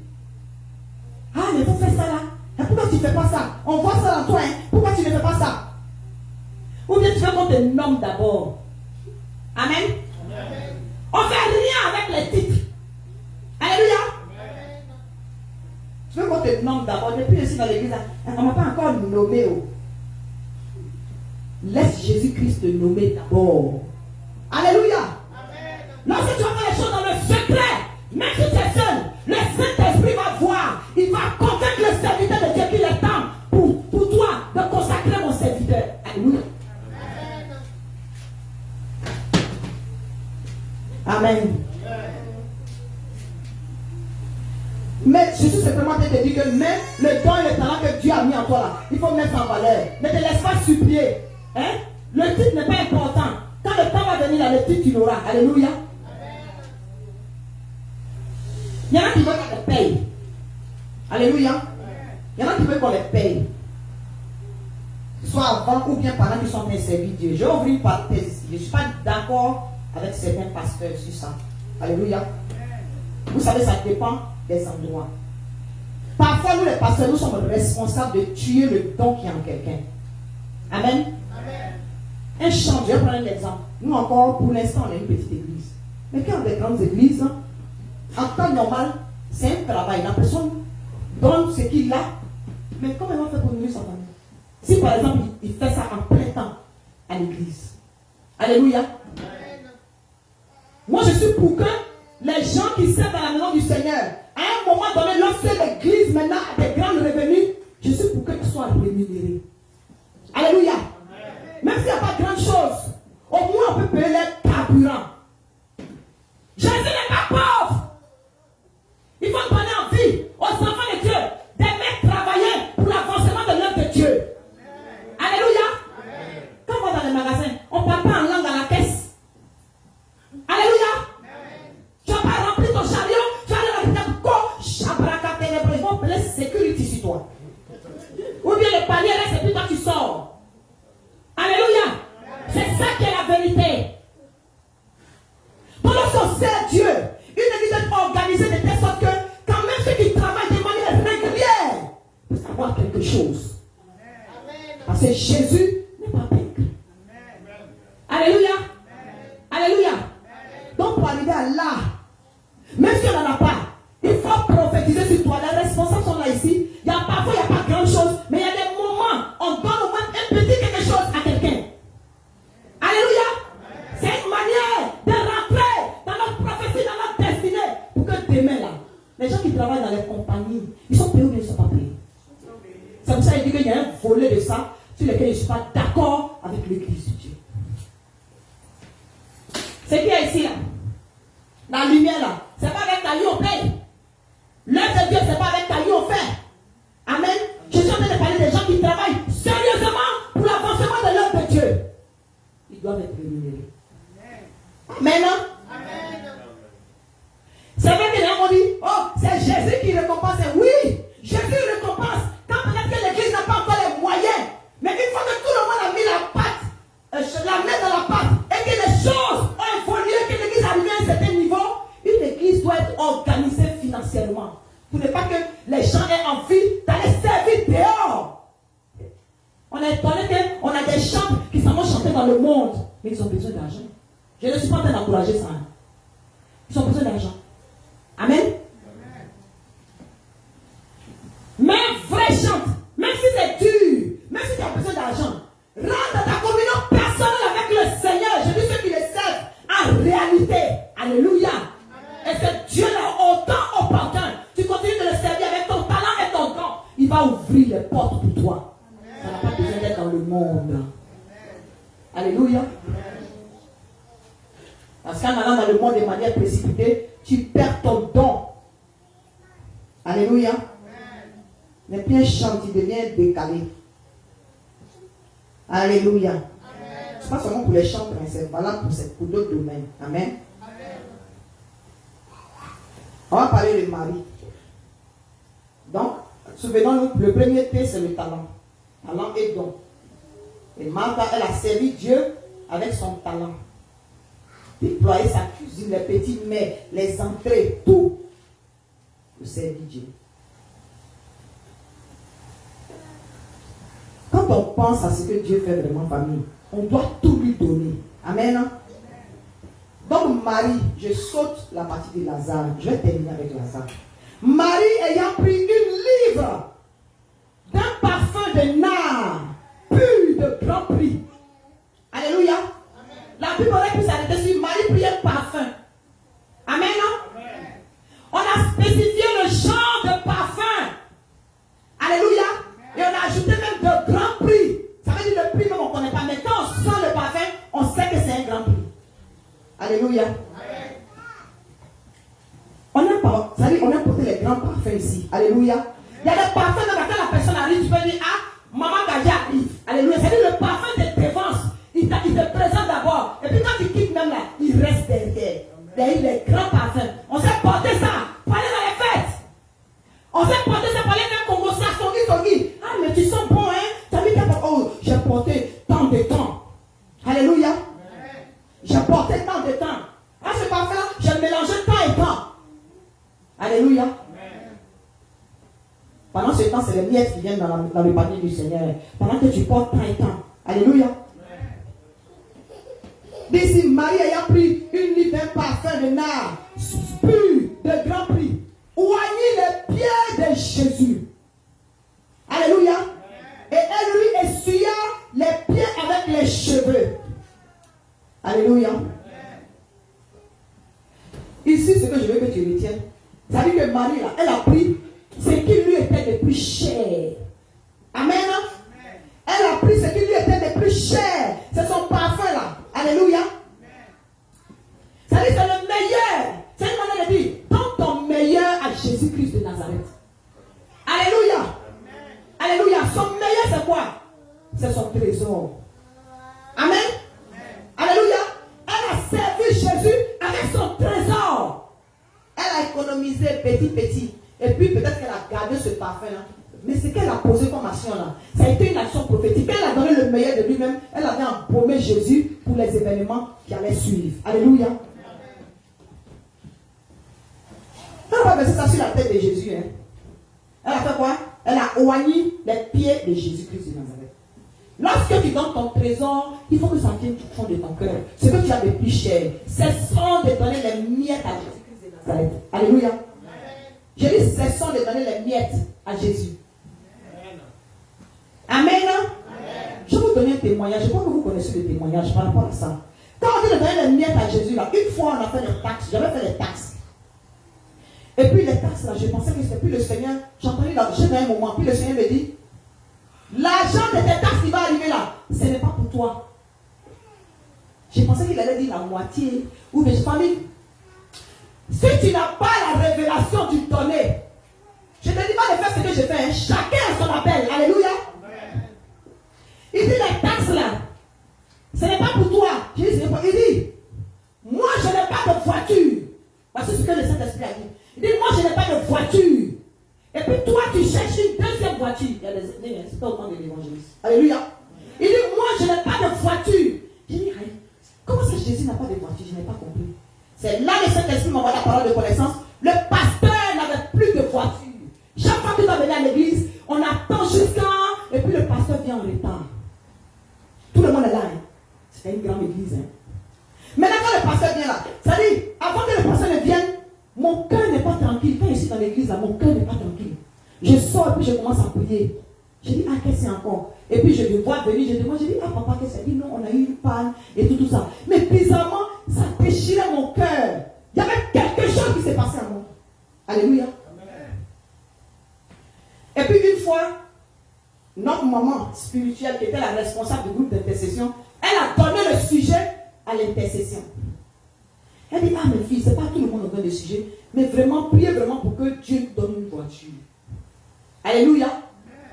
Ah, mais il faut faire ça là. Et pourquoi tu ne fais pas ça? On voit ça dans toi. Hein? Pourquoi tu ne fais pas ça? Ou bien tu veux qu'on te nomme d'abord. Amen. Amen. On ne fait rien avec les titres. Alléluia. Amen. Tu veux qu'on te nomme d'abord. Depuis ici dans l'église, on ne m'a pas encore nommé. Oh. Laisse Jésus-Christ te nommer d'abord. Alléluia. Amen. Lorsque tu vas faire les choses dans le secret, même si tu es seul, le Saint-Esprit va voir. Il va convaincre le serviteur de Dieu qu'il est temps pour toi de consacrer mon serviteur. Alléluia. Amen. Mais je suis simplement en train de dire que même le don et le talent que Dieu a mis en toi là, il faut mettre en valeur. Ne te laisse pas supplier. Hein? Le titre n'est pas important. Quand le temps va venir là, le titre tu l'auras. Alléluia. Il y en a qui veulent qu'on les paye. Alléluia. Il y en a qui veulent qu'on les paye. Soit avant ou bien pendant qu'ils sont en train de servir Dieu. Je vais ouvrir une parenthèse. Je ne suis pas d'accord avec certains pasteurs sur ça. Alléluia. Vous savez, ça dépend des endroits. Parfois, nous les pasteurs, nous sommes responsables de tuer le don qui est en quelqu'un. Amen. Amen. Un chant, je vais prendre un exemple. Nous encore, pour l'instant, on est une petite église. Mais quand on est des grandes églises, en temps normal, c'est un travail. La personne donne ce qu'il a. Mais comment on fait pour nourrir sa famille? Si par exemple, il fait ça en plein temps à l'église. Alléluia. Moi, je suis pour que les gens qui servent dans la maison du Seigneur, à un moment donné, lorsque l'église maintenant a des grands revenus, je suis pour qu'ils soient rémunérés. Alléluia. Même s'il n'y a pas grande chose, au moins on peut payer les carburants. Jésus n'est pas pauvre. Il faut donner envie aux enfants de Dieu d'aimer travailler pour l'avancement de l'œuvre de Dieu. Alléluia. Quand on va dans les magasins, on ne parle pas en langue à la caisse. Alléluia. Tu n'as pas rempli ton chariot, tu as ils vont appeler sécurité sur toi. Ou bien le panier reste et puis toi tu sors. Alléluia. C'est ça qui est la vérité. Pendant qu'on sert Dieu, une église est organisée de telle sorte que quand même ceux qui travaillent de manière régulière peuvent savoir quelque chose. Parce que Jésus n'est pas maigre. Alléluia. Alléluia. Donc pour arriver à là, même si on n'en a pas, il faut prophétiser sur toi. Les responsables sont là ici. Parfois il n'y a pas grand chose, mais il y a des moments, on donne au moins un petit quelque chose à quelqu'un. Alléluia. C'est une manière de rentrer dans notre prophétie, dans notre destinée, pour que demain là, les gens qui travaillent dans les compagnies, ils sont payés ou ils ne sont pas payés. C'est pour ça qu'il dit qu'il y a un volet de ça sur lequel je ne suis pas d'accord avec l'église de Dieu. C'est qui est ici là? La lumière là, c'est pas avec ta vie on paye. L'œuvre de Dieu, c'est pas avec ta vie on fait. Amen. Je suis en train de parler des gens qui travaillent sérieusement pour l'avancement de l'œuvre de Dieu. Ils doivent être rémunérés. Amen. Amen. C'est vrai que les gens vont dire, oh, c'est Jésus qui récompense. Oui, Jésus récompense. Quand peut-être que l'église n'a pas encore les moyens. Mais une fois que tout le monde a mis la main dans la pâte, et que les choses ont évolué, que l'église a arrivé à un certain niveau, une église doit être organisée financièrement. Pour ne pas que les gens aient envie d'aller servir dehors. On est étonné qu'on a des chants qui s'en vont chanter dans le monde, mais ils ont besoin d'argent. Je ne suis pas en train d'encourager ça. Ils ont besoin d'argent. Amen. Mais vrai chante, même si c'est dur, même si tu as besoin d'argent, rentre dans ta communion personnelle avec le Seigneur. Je dis ceux qui le servent en réalité. Alléluia. Et c'est Dieu là autant opportun. Tu continues de le servir avec ton talent et ton don. Il va ouvrir les portes pour toi. Ça n'a pas besoin d'être dans le monde. Alléluia. Parce qu'en allant dans le monde de manière précipitée, tu perds ton don. Alléluia. Mais puis un chant qui devient décalé. Alléluia. Ce n'est pas seulement pour les chants, c'est valable pour d'autres domaines. Amen. On va parler de Marie. Donc, souvenons-nous, le premier T, c'est le talent. Talent et don. Et Martha, elle a servi Dieu avec son talent. Déployer sa cuisine, les petits mets, les entrées, tout. Pour servir Dieu. Quand on pense à ce que Dieu fait vraiment, famille, on doit tout lui donner. Amen. Donc Marie, je saute la partie de Lazare. Je vais terminer avec Lazare. Marie ayant pris une livre d'un parfum de nard pur de grand prix. Alléluia. Amen. La Bible aurait pu s'arrêter sur Marie prit un parfum. Amen. Amen. On a spécifié le genre de parfum. Alléluia. Amen. Et on a ajouté même de grand prix. Ça veut dire le prix même on ne connaît pas. Mais quand on sent le parfum, on sait que c'est un grand prix. Alléluia. On a porté les grands parfums ici. Alléluia. Il y a des parfums dans lesquels la personne arrive, tu peux dire, ah, maman Gadia arrive. Alléluia. C'est-à-dire le parfum te dévance. Il te présente d'abord. Et puis quand tu quittes même là, il reste derrière. Derrière les grands parfums. On s'est porté ça pour aller dans les fêtes. On s'est porté ça pour aller faire Congo, ça, Songi. Ah, mais tu sens bon, hein. Tu as mis oh, j'ai porté tant de temps. Alléluia. J'ai porté tant de temps. Ah, ce parfum-là, j'ai mélangé temps et temps. Alléluia. Amen. Pendant ce temps, c'est les miettes qui viennent dans le panier du Seigneur. Pendant que tu portes temps et temps. Alléluia. D'ici, Marie ayant pris une livre d'un parfum de nard pur de grand prix, oignit les pieds de Jésus. Alléluia. Amen. Et elle lui essuya les pieds avec les cheveux. Alléluia. Ici, ce que je veux que tu retiennes, ça dit que Marie, là, elle a pris ce qui lui était le plus cher. Amen. Elle a pris ce qui lui était le plus cher. C'est son parfum là. Alléluia. Ça dit c'est le meilleur. C'est une manière de dire, donne ton meilleur à Jésus-Christ de Nazareth. Alléluia. Alléluia. Son meilleur c'est quoi? C'est son trésor. Amen. Alléluia. Elle a servi Jésus avec son trésor. Elle a économisé petit. Et puis peut-être qu'elle a gardé ce parfum là. Mais ce qu'elle a posé comme action là, ça a été une action prophétique. Elle a donné le meilleur de lui-même. Elle avait embaumé Jésus pour les événements qui allaient suivre. Alléluia. Elle n'a pas versé ça sur la tête de Jésus. Hein. Elle a fait quoi? Elle a oigné les pieds de Jésus-Christ de Nazareth. Lorsque tu donnes ton trésor, il faut que ça vienne du fond de ton cœur. Ce que tu as de plus cher, cessons de donner les miettes à Jésus-Christ de Nazareth. Alléluia. Je dis cessons de donner les miettes à Jésus. Amen. Je vais vous donner un témoignage. Je crois que vous connaissez le témoignage par rapport à ça. Quand on dit de donner les miettes à Jésus, là, une fois on a fait les taxes, j'avais fait les taxes. Et puis les taxes, là, je pensais que c'était plus le Seigneur. J'ai entendu dans un moment, puis le Seigneur me dit, l'argent de tes taxes qui va arriver là, ce n'est pas pour toi. Je pensais qu'il allait dire la moitié. Ou mes familles. Si tu n'as pas la révélation du donner, je ne te dis pas de faire ce que je fais. Hein. Chacun a son appel. Alléluia. Il dit les taxes là, ce n'est pas pour toi. Je dis, il dit, moi je n'ai pas de voiture. Parce que c'est ce que le Saint-Esprit a dit. Il dit, moi je n'ai pas de voiture. Et puis toi tu cherches une deuxième voiture. Il y a des, c'est pas autant de l'évangéliste. Alléluia. Il dit, moi je n'ai pas de voiture. Je dis, comment ça Jésus n'a pas de voiture? Je n'ai pas compris. C'est là que le Saint-Esprit m'envoie la parole de connaissance. Le pasteur n'avait plus de voiture. Chaque fois qu'il va venir à l'église, on attend jusqu'à... Et puis le pasteur vient en retard. Tout le monde est là. Hein. C'était une grande église. Hein. Maintenant quand le pasteur vient là, ça dit, avant que le pasteur ne vienne, mon cœur n'est pas tranquille. Quand je suis dans l'église là, mon cœur n'est pas tranquille. Je sors et puis je commence à prier. Je dis, ah, qu'est-ce que c'est encore? Et puis je le vois venir, je demande, je dis, ah papa, qu'est-ce que c'est? Il dit, non, on a eu une panne et tout ça. Mais bizarrement, ça déchirait mon cœur. Il y avait quelque chose qui s'est passé à moi. Alléluia. Amen. Et puis une fois, notre maman spirituelle, qui était la responsable du groupe d'intercession, elle a donné le sujet à l'intercession. Elle dit, ah mes filles, c'est pas tout le monde qui donne le sujet, mais vraiment, priez vraiment pour que Dieu nous donne une voiture. Alléluia.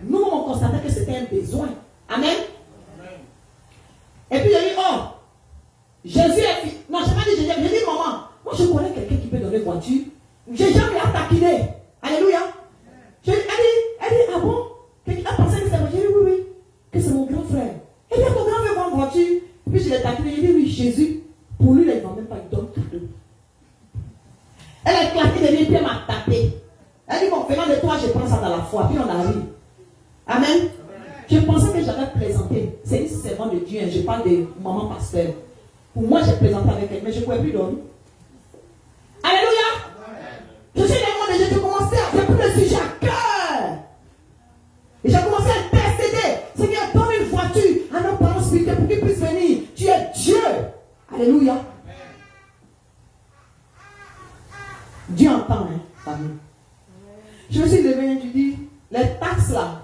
Nous, on constatait que c'était un besoin. Amen. Amen. Et puis, il a dit, oh, Jésus est fils. Non, je n'ai pas dit Jésus. J'ai dit, maman, moi, je connais quelqu'un qui peut donner une voiture. J'ai jamais la taquiné. Alléluia. Elle dit, ah bon? Quelqu'un a pensé que c'est moi. J'ai dit, oui, que c'est mon grand frère. Elle dit, ton grand frère va en voiture. Et puis, je l'ai taquiné. J'ai dit, oui, Jésus, pour lui, là, il ne va même pas, il donne cadeau. Elle a éclaté les mains, puis elle m'a tapé. Elle dit, bon, venant de toi, je prends ça dans la foi. Puis on arrive. Amen. Amen. Je pensais que j'avais présenté. C'est une servante de Dieu. Hein. Je parle de maman pasteur. Pour moi, j'ai présenté avec elle, mais je ne pouvais plus donner. Alléluia. Amen. Je suis le monde de Dieu. J'ai commencé à faire le sujet à cœur. Et j'ai commencé à intercéder. Seigneur, donne une voiture à nos parents spirituels pour qu'ils puissent venir. Tu es Dieu. Alléluia. Amen. Dieu entend, hein, famille. Je me suis levé et je dis, les taxes là,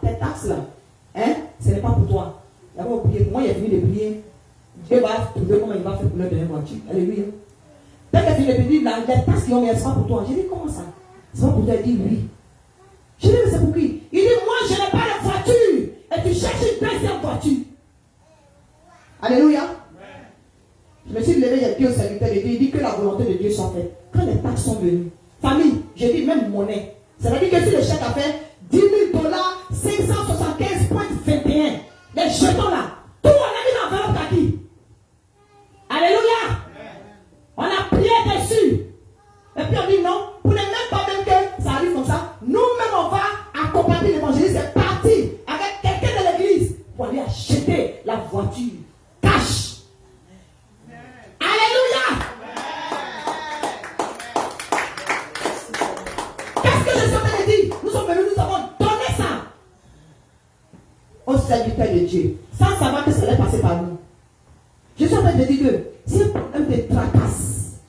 hein, ce n'est pas pour toi. D'abord, prier. Pour moi, il a fini de prier. Dieu va trouver comment il va faire pour leur donner une voiture. Alléluia. Dès qu'il a fini de prier, les taxes qui ont mis, ce n'est pas pour toi. J'ai dit, comment ça? C'est pas pour toi. Il dit, oui. J'ai dit, mais c'est pour qui? Il dit, moi, je n'ai pas de voiture. Et tu cherches une deuxième voiture. Alléluia. Je me suis levé, il y a Dieu au serviteur de Dieu. Il dit que la volonté de Dieu soit faite. Quand les taxes sont venues, famille, j'ai dit même monnaie. Ça veut dire que si le chèque a fait $10 000, 575,21, les jetons là, tout on a mis dans l'enveloppe kaki. Alléluia. On a prié dessus. Et puis on dit non, pour ne même pas même que ça arrive comme ça, nous-mêmes on va accompagner l'évangéliste. C'est parti avec quelqu'un de l'église pour aller acheter la voiture. Cash. Alléluia. Qu'est-ce que je suis en train de dire? Nous sommes venus, nous avons donné ça au serviteur de Dieu, sans savoir que ça allait passer par nous. Je suis en train de dire que si un problème te tracasse,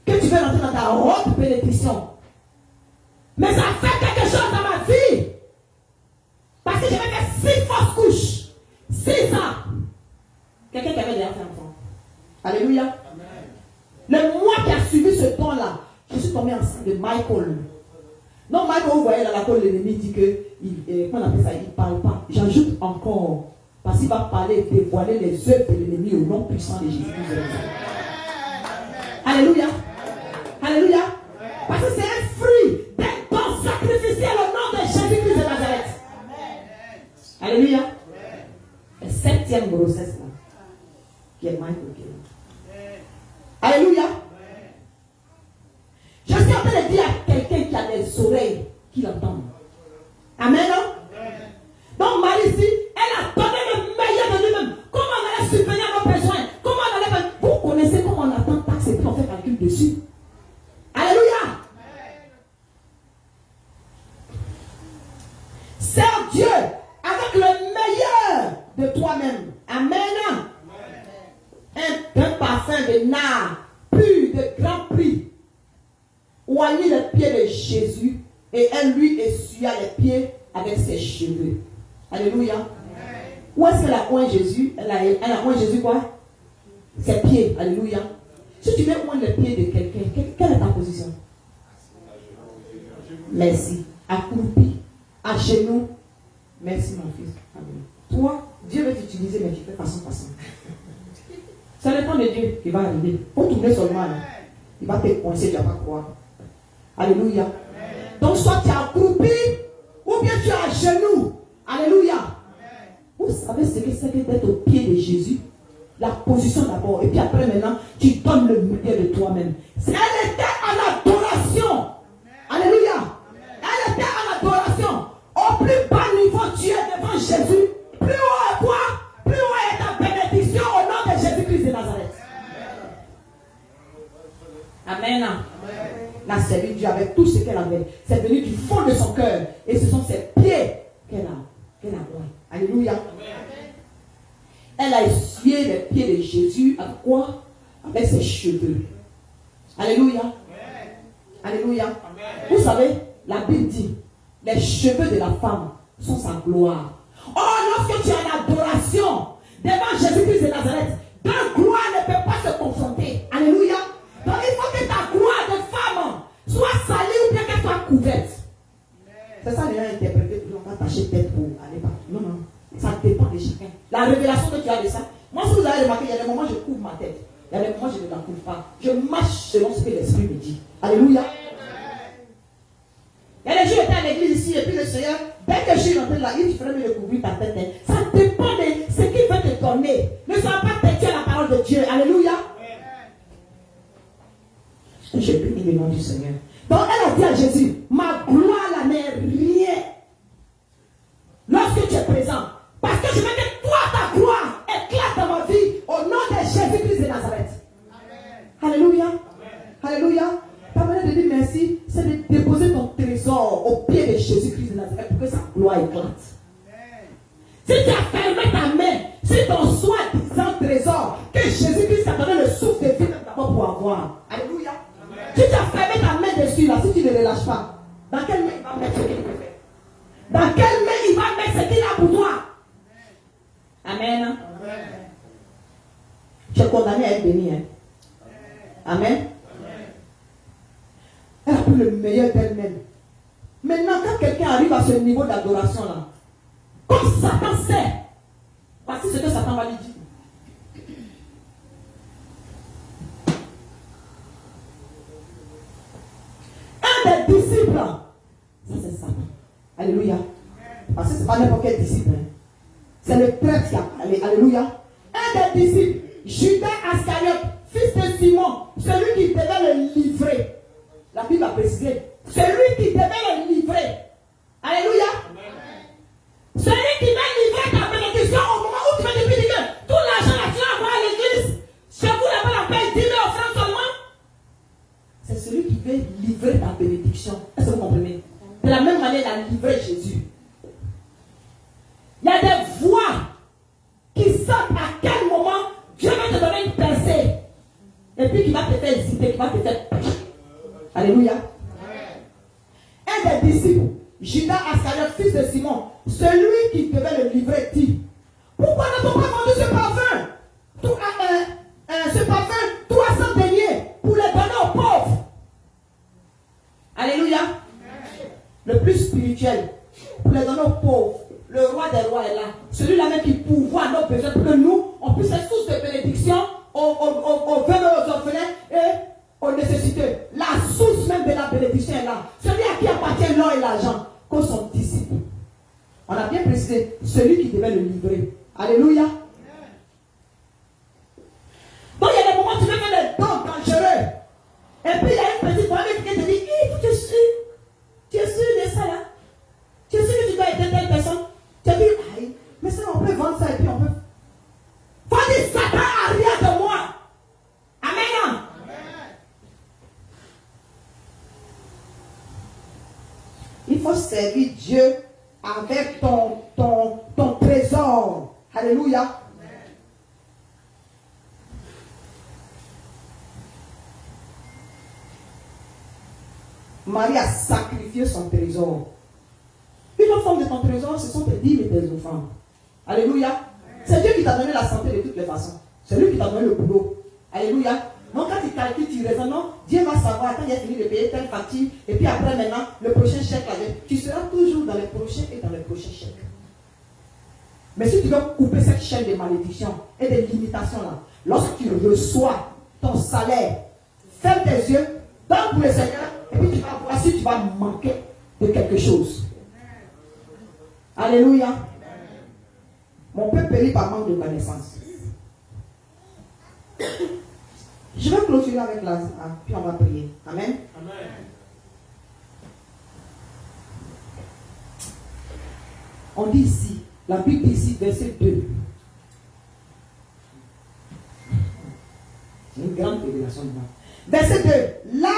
que tu veux rentrer dans ta haute bénédiction. Mais ça fait quelque chose dans ma vie. Parce que je vais faire 6 fausses couches. 6 ans. Quelqu'un qui avait déjà fait enfant. Alléluia. Amen. Le mois qui a suivi ce temps-là, je suis tombée enceinte de Michael. Non, Michael, vous voyez dans la colle, l'ennemi dit que, comment on appelle ça, il ne parle pas. J'ajoute encore. Parce qu'il va parler, dévoiler les œuvres de l'ennemi au nom puissant de Jésus-Christ. Alléluia. Alléluia. Parce que c'est un fruit d'un don sacrificiel au nom de Jésus-Christ de Nazareth. Alléluia. La 7e grossesse là, qui est Michael. Alléluia. Je suis en train de dire à quelqu'un qui a des oreilles qui l'entendent. Amen. Donc Marie ici, elle a donné le meilleur de lui-même. Comment on allait subvenir à nos besoins? Comment on allait... Vous connaissez comment on attend taxe et puis on fait calcul dessus. Alléluia. Sers Dieu avec le meilleur de toi-même. Amen. Un parfum de nard pur de grand prix oignit les pieds de Jésus et elle lui essuya les pieds avec ses cheveux. Alléluia. Où est-ce qu'elle a oint Jésus? Elle a oint Jésus quoi? Ses pieds. Alléluia. Si tu veux oindre les pieds de quelqu'un, quelle est ta position? Merci. Accroupi, à genoux. Merci mon fils. Amen. Toi, Dieu veut t'utiliser, mais tu fais façon. Ça dépend de Dieu qui va arriver. Il faut tourner seulement. Là. Il va te coincer, tu ne vas pas croire. Alléluia. Amen. Donc, soit tu es accroupi, ou bien tu es à genoux. Alléluia. Amen. Vous savez ce que c'est que d'être au pied de Jésus? La position d'abord. Et puis après, maintenant, tu donnes le meilleur de toi-même. Elle était en adoration. Alléluia. Amen. Elle était en adoration. Au plus bas niveau, tu es devant Jésus. Plus haut est quoi? Plus haut est ta bénédiction au nom de Jésus-Christ de Nazareth. Amen. Amen. La servi Dieu avec tout ce qu'elle avait. C'est venu du fond de son cœur. Et ce sont ses pieds qu'elle a oint. Alléluia. Amen. Elle a essuyé les pieds de Jésus avec quoi? Avec ses cheveux. Alléluia. Amen. Alléluia. Amen. Vous savez, la Bible dit, les cheveux de la femme sont sa gloire. Oh, lorsque tu es en adoration devant Jésus-Christ de Nazareth, ta gloire ne peut pas se confronter. Alléluia. Donc il faut que ta gloire de femme soit salie ou bien qu'elle soit couverte. C'est ça, les gens interprétés pour ne pas attacher tête pour aller partout. Non, non. Ça dépend de chacun. La révélation que tu as de ça. Moi, si vous avez remarqué, il y a des moments où je couvre ma tête. Il y a des moments où je ne la couvre pas. Je marche selon ce que l'Esprit me dit. Alléluia. Il y a des jours, j'étais à l'église ici, et puis le Seigneur, dès que je suis rentré là, il ferait me couvrir ta tête. Ça dépend de ce qu'il veut te donner. Ne sois pas têtu à la parole de Dieu. Alléluia. Je bénis le nom du Seigneur. Donc elle a dit à Jésus, ma gloire là n'est rien lorsque tu es présent. Parce que je veux que toi, ta gloire éclate dans ma vie au nom de Jésus-Christ de Nazareth. Amen. Alléluia. Amen. Alléluia. Ta manière de dire merci, c'est de déposer ton trésor au pied de Jésus-Christ de Nazareth pour que sa gloire éclate. Amen. Si tu as fermé ta main sur ton soi-disant trésor que Jésus-Christ t'a donné le souffle de vie d'abord pour avoir. Alléluia. Amen. Si tu as fermé ta main dessus, là, si tu ne relâches pas, dans quelle main il va mettre ce qu'il peut faire? Dans quelle main il va mettre ce qu'il a pour toi? Amen. Amen. Tu es condamné à être béni. Hein? Amen. Amen. Elle a pris le meilleur d'elle-même. Maintenant, quand quelqu'un arrive à ce niveau d'adoration là, comme Satan sait, voici ce que Satan va lui dire. Un des disciples, ça c'est Satan. Alléluia. Parce que ce n'est pas n'importe quel disciple. Hein. C'est le prêtre qui a parlé. Alléluia. Un des disciples, Judas Ascariote, fils de Simon, celui qui devait le livrer. La Bible a précisé. Celui qui devait le livrer. Alléluia. Celui qui va livrer ta bénédiction au moment où tu vas te dire que tout l'argent là tu l'envoies à l'église. Chez vous là-bas la paix 10 000 offrandes seulement. C'est celui qui veut livrer ta bénédiction. Est-ce que vous comprenez? De la même manière, il a livré Jésus. Il y a des voix qui sortent à quel moment Dieu va te donner une percée. Et puis qui va te faire hésiter, qui va te faire pécher. Alléluia. Un des disciples, Judas Ascariote, fils de Simon, celui qui devait le livrer, dit: pourquoi n'a-t-on pas vendu ce parfum, ce parfum 300 deniers pour les donner aux pauvres? Alléluia. Le plus spirituel, pour les donner aux pauvres. Le roi des rois est là. Celui-là même qui pourvoit nos besoins pour que nous, on puisse être source de bénédiction aux veuves et aux orphelins et aux nécessiteux. La source même de la bénédiction est là. Celui à qui appartient l'or et l'argent, comme son disciple. On a bien précisé, celui qui devait le livrer. Alléluia. Donc il y a des moments où tu veux faire des dons dangereux. Et puis il y a une petite femme qui te dit: tu es sûr de ça là? Tu es sûr que tu dois aider telle personne? Tu as dit: aïe, mais ça on peut vendre ça et puis on peut. Faut dire Satan arrière de moi. Amen. Il faut servir Dieu avec ton trésor. Alléluia. Marie a sacrifié son trésor. Une autre forme de ton trésor, ce sont tes dîmes et tes offrandes. Alléluia. C'est Dieu qui t'a donné la santé de toutes les façons. C'est lui qui t'a donné le boulot. Alléluia. Donc quand tu calcules, tu raisonnes, non, Dieu va savoir, quand il a fini de payer telle facture, et puis après maintenant, le prochain chèque, tu seras toujours dans les prochains et dans les prochains chèques. Mais si tu veux couper cette chaîne de malédiction et de limitation là, lorsque tu reçois ton salaire, ferme tes yeux, donne pour le Seigneur, et puis tu vas voir si tu vas manquer de quelque chose. Alléluia. Mon peuple périt par manque de connaissance. Je vais clôturer avec la... puis on va prier. Amen. Amen. On dit ici, la Bible dit ici, verset 2. C'est une grande révélation de moi. Verset 2. Là,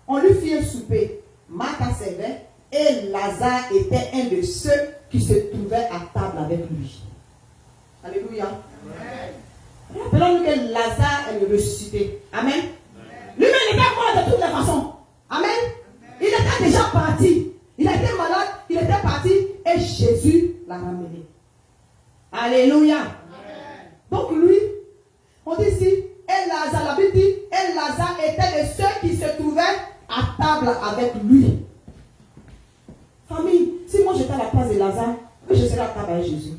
on lui fit un souper. Marthe servait et Lazare était un de ceux qui se trouvaient à table avec lui. Alléluia. Amen. Rappelons-nous que Lazare est le ressuscité. Amen. Lui-même n'était pas mort de toutes les façons. Amen. Il était déjà parti. Il était malade, il était parti et Jésus l'a ramené. Alléluia. Amen. Donc lui, on dit ici, et Lazare, la Bible dit, et Lazare était de ceux qui se trouvaient à table avec lui. Famille, si moi j'étais à la place de Lazare, je serais à table avec Jésus.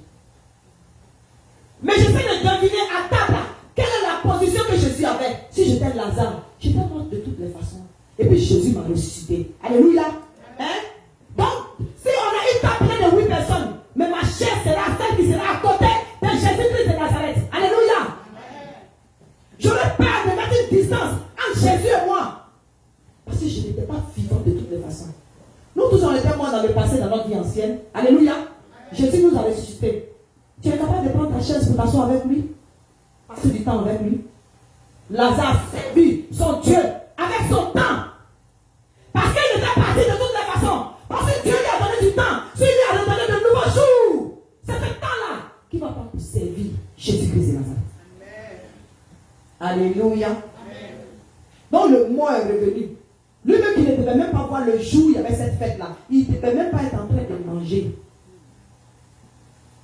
Mais j'essaie de deviner à table quelle est la position que Jésus avait. Si j'étais Lazare, j'étais mort de toutes les façons. Et puis Jésus m'a ressuscité. Alléluia. Hein? Donc, si on a une table pleine de 8 personnes, mais ma chair sera celle qui sera à côté de Jésus-Christ de Nazareth. Alléluia. J'aurais peur de mettre une distance entre Jésus et moi. Parce que je n'étais pas vivant de toutes les façons. Nous tous on était morts dans le passé, dans notre vie ancienne. Alléluia. Jésus nous a ressuscités. Tu es capable de prendre ta chaise pour t'asseoir avec lui? Passer du temps avec lui. Lazare servi son Dieu avec son temps. Parce qu'il était parti de toutes les façons. Parce que Dieu lui a donné du temps. S'il lui a donné de nouveaux jours, c'est ce temps-là qui va pas pour servir Jésus-Christ de Nazareth. Alléluia. Amen. Donc le mot est revenu. Lui-même qui ne devait même pas voir le jour où il y avait cette fête-là. Il ne devait même pas être en train de manger.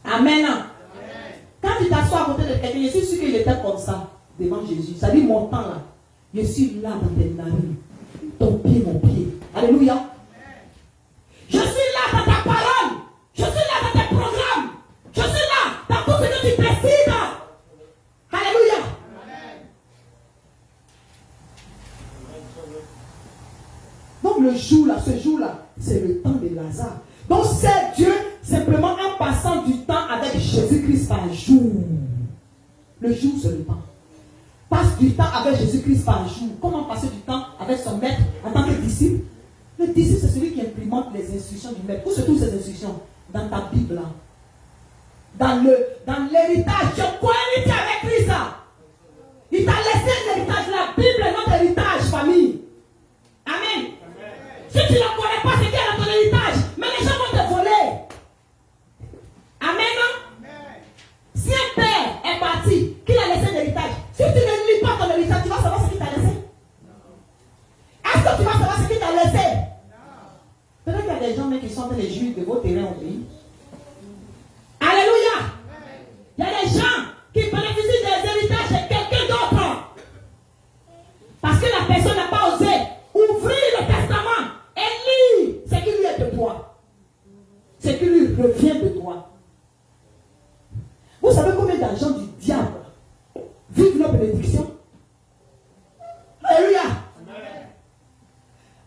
Amen. Amen. Quand tu t'assois à côté de quelqu'un, je suis sûr qu'il était comme ça devant Jésus. Ça dit mon temps là. Je suis là dans tes narines. Ton pied, mon pied. Alléluia. Amen. Je suis là dans ta parole. Je suis là dans tes programmes. Je suis là dans tout ce que tu décides. Alléluia. Amen. Donc le jour là, ce jour là, c'est le temps de Lazare. Donc c'est Dieu simplement en passant du temps avec Jésus-Christ par jour. Le jour, c'est le temps. Passe du temps avec Jésus-Christ par jour. Comment passer du temps avec son maître en tant que disciple? Le disciple, c'est celui qui implimente les instructions du maître. Où se trouvent ces instructions? Dans ta Bible là. Dans l'héritage. Tu as quoi hérité avec lui ça? Il t'a laissé l'héritage. La Bible est notre héritage, famille. Amen. Si tu ne connais pas ce qu'il y a dans ton héritage, mais les gens vont te voler. Amen. Si un père est parti, qu'il a laissé l'héritage, si tu ne lis pas ton héritage, tu vas savoir ce qu'il t'a laissé. Est-ce que tu vas savoir ce des gens même qui sont les juifs de vos terrains au pays. Alléluia. Il y a des gens qui bénéficient des héritages de quelqu'un d'autre. Parce que la personne n'a pas osé ouvrir le testament et lire ce qui lui est de toi. Ce qui lui revient de toi. Vous savez combien d'argent du diable vivent nos bénédictions? Alléluia.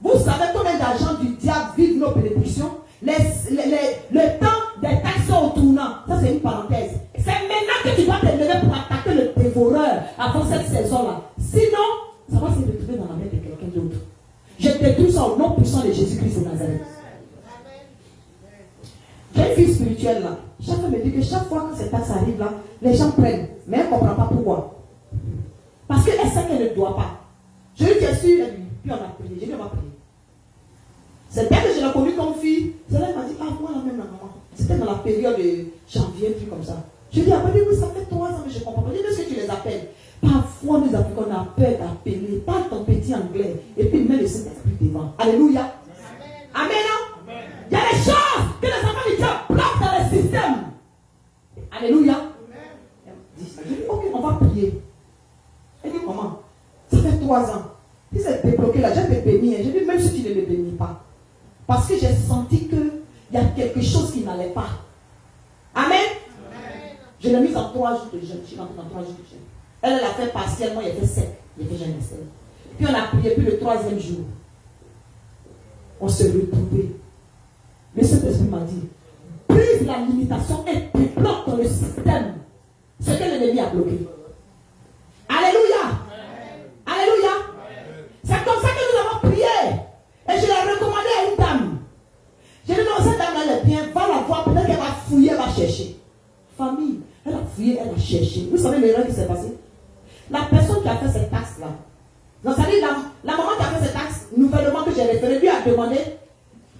Vous savez combien d'argent du diable vivent nos bénédictions? Le temps des taxes au tournant. Ça, c'est une parenthèse. C'est maintenant que tu dois te lever pour attaquer le dévoreur avant cette saison-là. Sinon, ça va se retrouver dans la main de quelqu'un d'autre. Je détruis ça au nom puissant de Jésus-Christ de Nazareth. J'ai une fille spirituelle là. Chaque fois me dit que chaque fois que ces taxes arrivent là, les gens prennent. Mais elle ne comprend pas pourquoi. Parce qu'elle sait qu'elle ne doit pas. Je lui dis sûr, elle dit, puis on a prié. Je lui ai dit, on va prier. C'est dès que je l'ai connue comme fille, c'est là qu'elle m'a dit, ah, moi la même la maman. C'était dans la période de janvier, puis comme ça. Je lui ai dit, après, oui, ça fait 3 ans, mais je ne comprends pas. Je lui ai dit, est-ce que tu les appelles? Parfois, nous Africains, on a peur d'appeler. Parle ton petit anglais. Et puis, mets le Saint-Esprit devant. Alléluia. Amen. Amen. Il y a des choses que les enfants de Dieu bloquent dans le système. Alléluia. Amen. Je dis, ok, on va prier. Elle dit, comment? Ça fait 3 ans. Si c'est débloqué là, je vais te bénir. Je dis, même si tu ne me bénis pas. Parce que j'ai senti qu'il y a quelque chose qui n'allait pas. Amen. Amen. Je l'ai mise en 3 jours de jeûne. Je suis rentrée dans 3 jours de jeûne. Elle l'a fait partiellement, il était sec. Il était jeune. Puis on a prié, puis le 3e jour, on s'est retrouvés. Le Saint-Esprit m'a dit, brise la limitation et débloque dans le système ce que l'ennemi a bloqué. Alléluia. Amen. Alléluia. Amen. C'est comme ça que nous avons prié. Et je l'ai recommandé à une dame. J'ai dit non, cette dame elle est bien, va la voir, peut-être qu'elle va fouiller, elle va chercher. Famille, elle a fouillé, elle a cherché. Vous savez l'erreur qui s'est passée? La personne qui a fait cette taxe-là, donc ça dit la maman qui a fait cette taxe, nouvellement que j'ai référé, lui a demandé,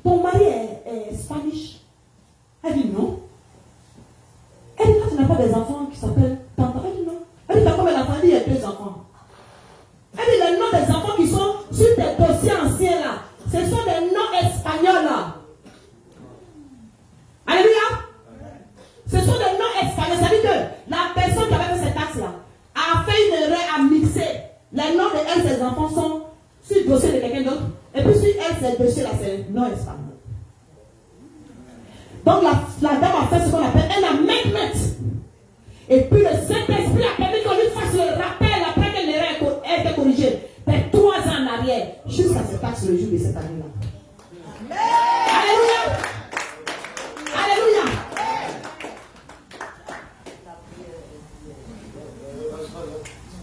ton mari est Spanish? Elle dit non. Elle dit, tu n'as pas des enfants qui s'appellent Tanta? Elle dit non. Elle dit, t'as combien d'enfants? Elle dit, il y a 2 enfants. Elle dit, les noms des enfants qui sont sur tes dossiers anciens là, ce sont des noms espagnols là. Alléluia. Ce sont des noms espagnols. Ça veut dire que la personne qui avait fait cette taxe là a fait une erreur à mixer. Les noms de elle, ses enfants sont sur le dossier de quelqu'un d'autre. Et puis sur elle, ces dossiers là, c'est non espagnol. Donc la dame a fait ce qu'on appelle un amendment. Et puis le Saint-Esprit a permis qu'on lui fasse le rappel après que l'erreur ait été corrigée. Mais 3 ans en arrière, jusqu'à cette taxe le jour de cette année-là. Alléluia. Alléluia.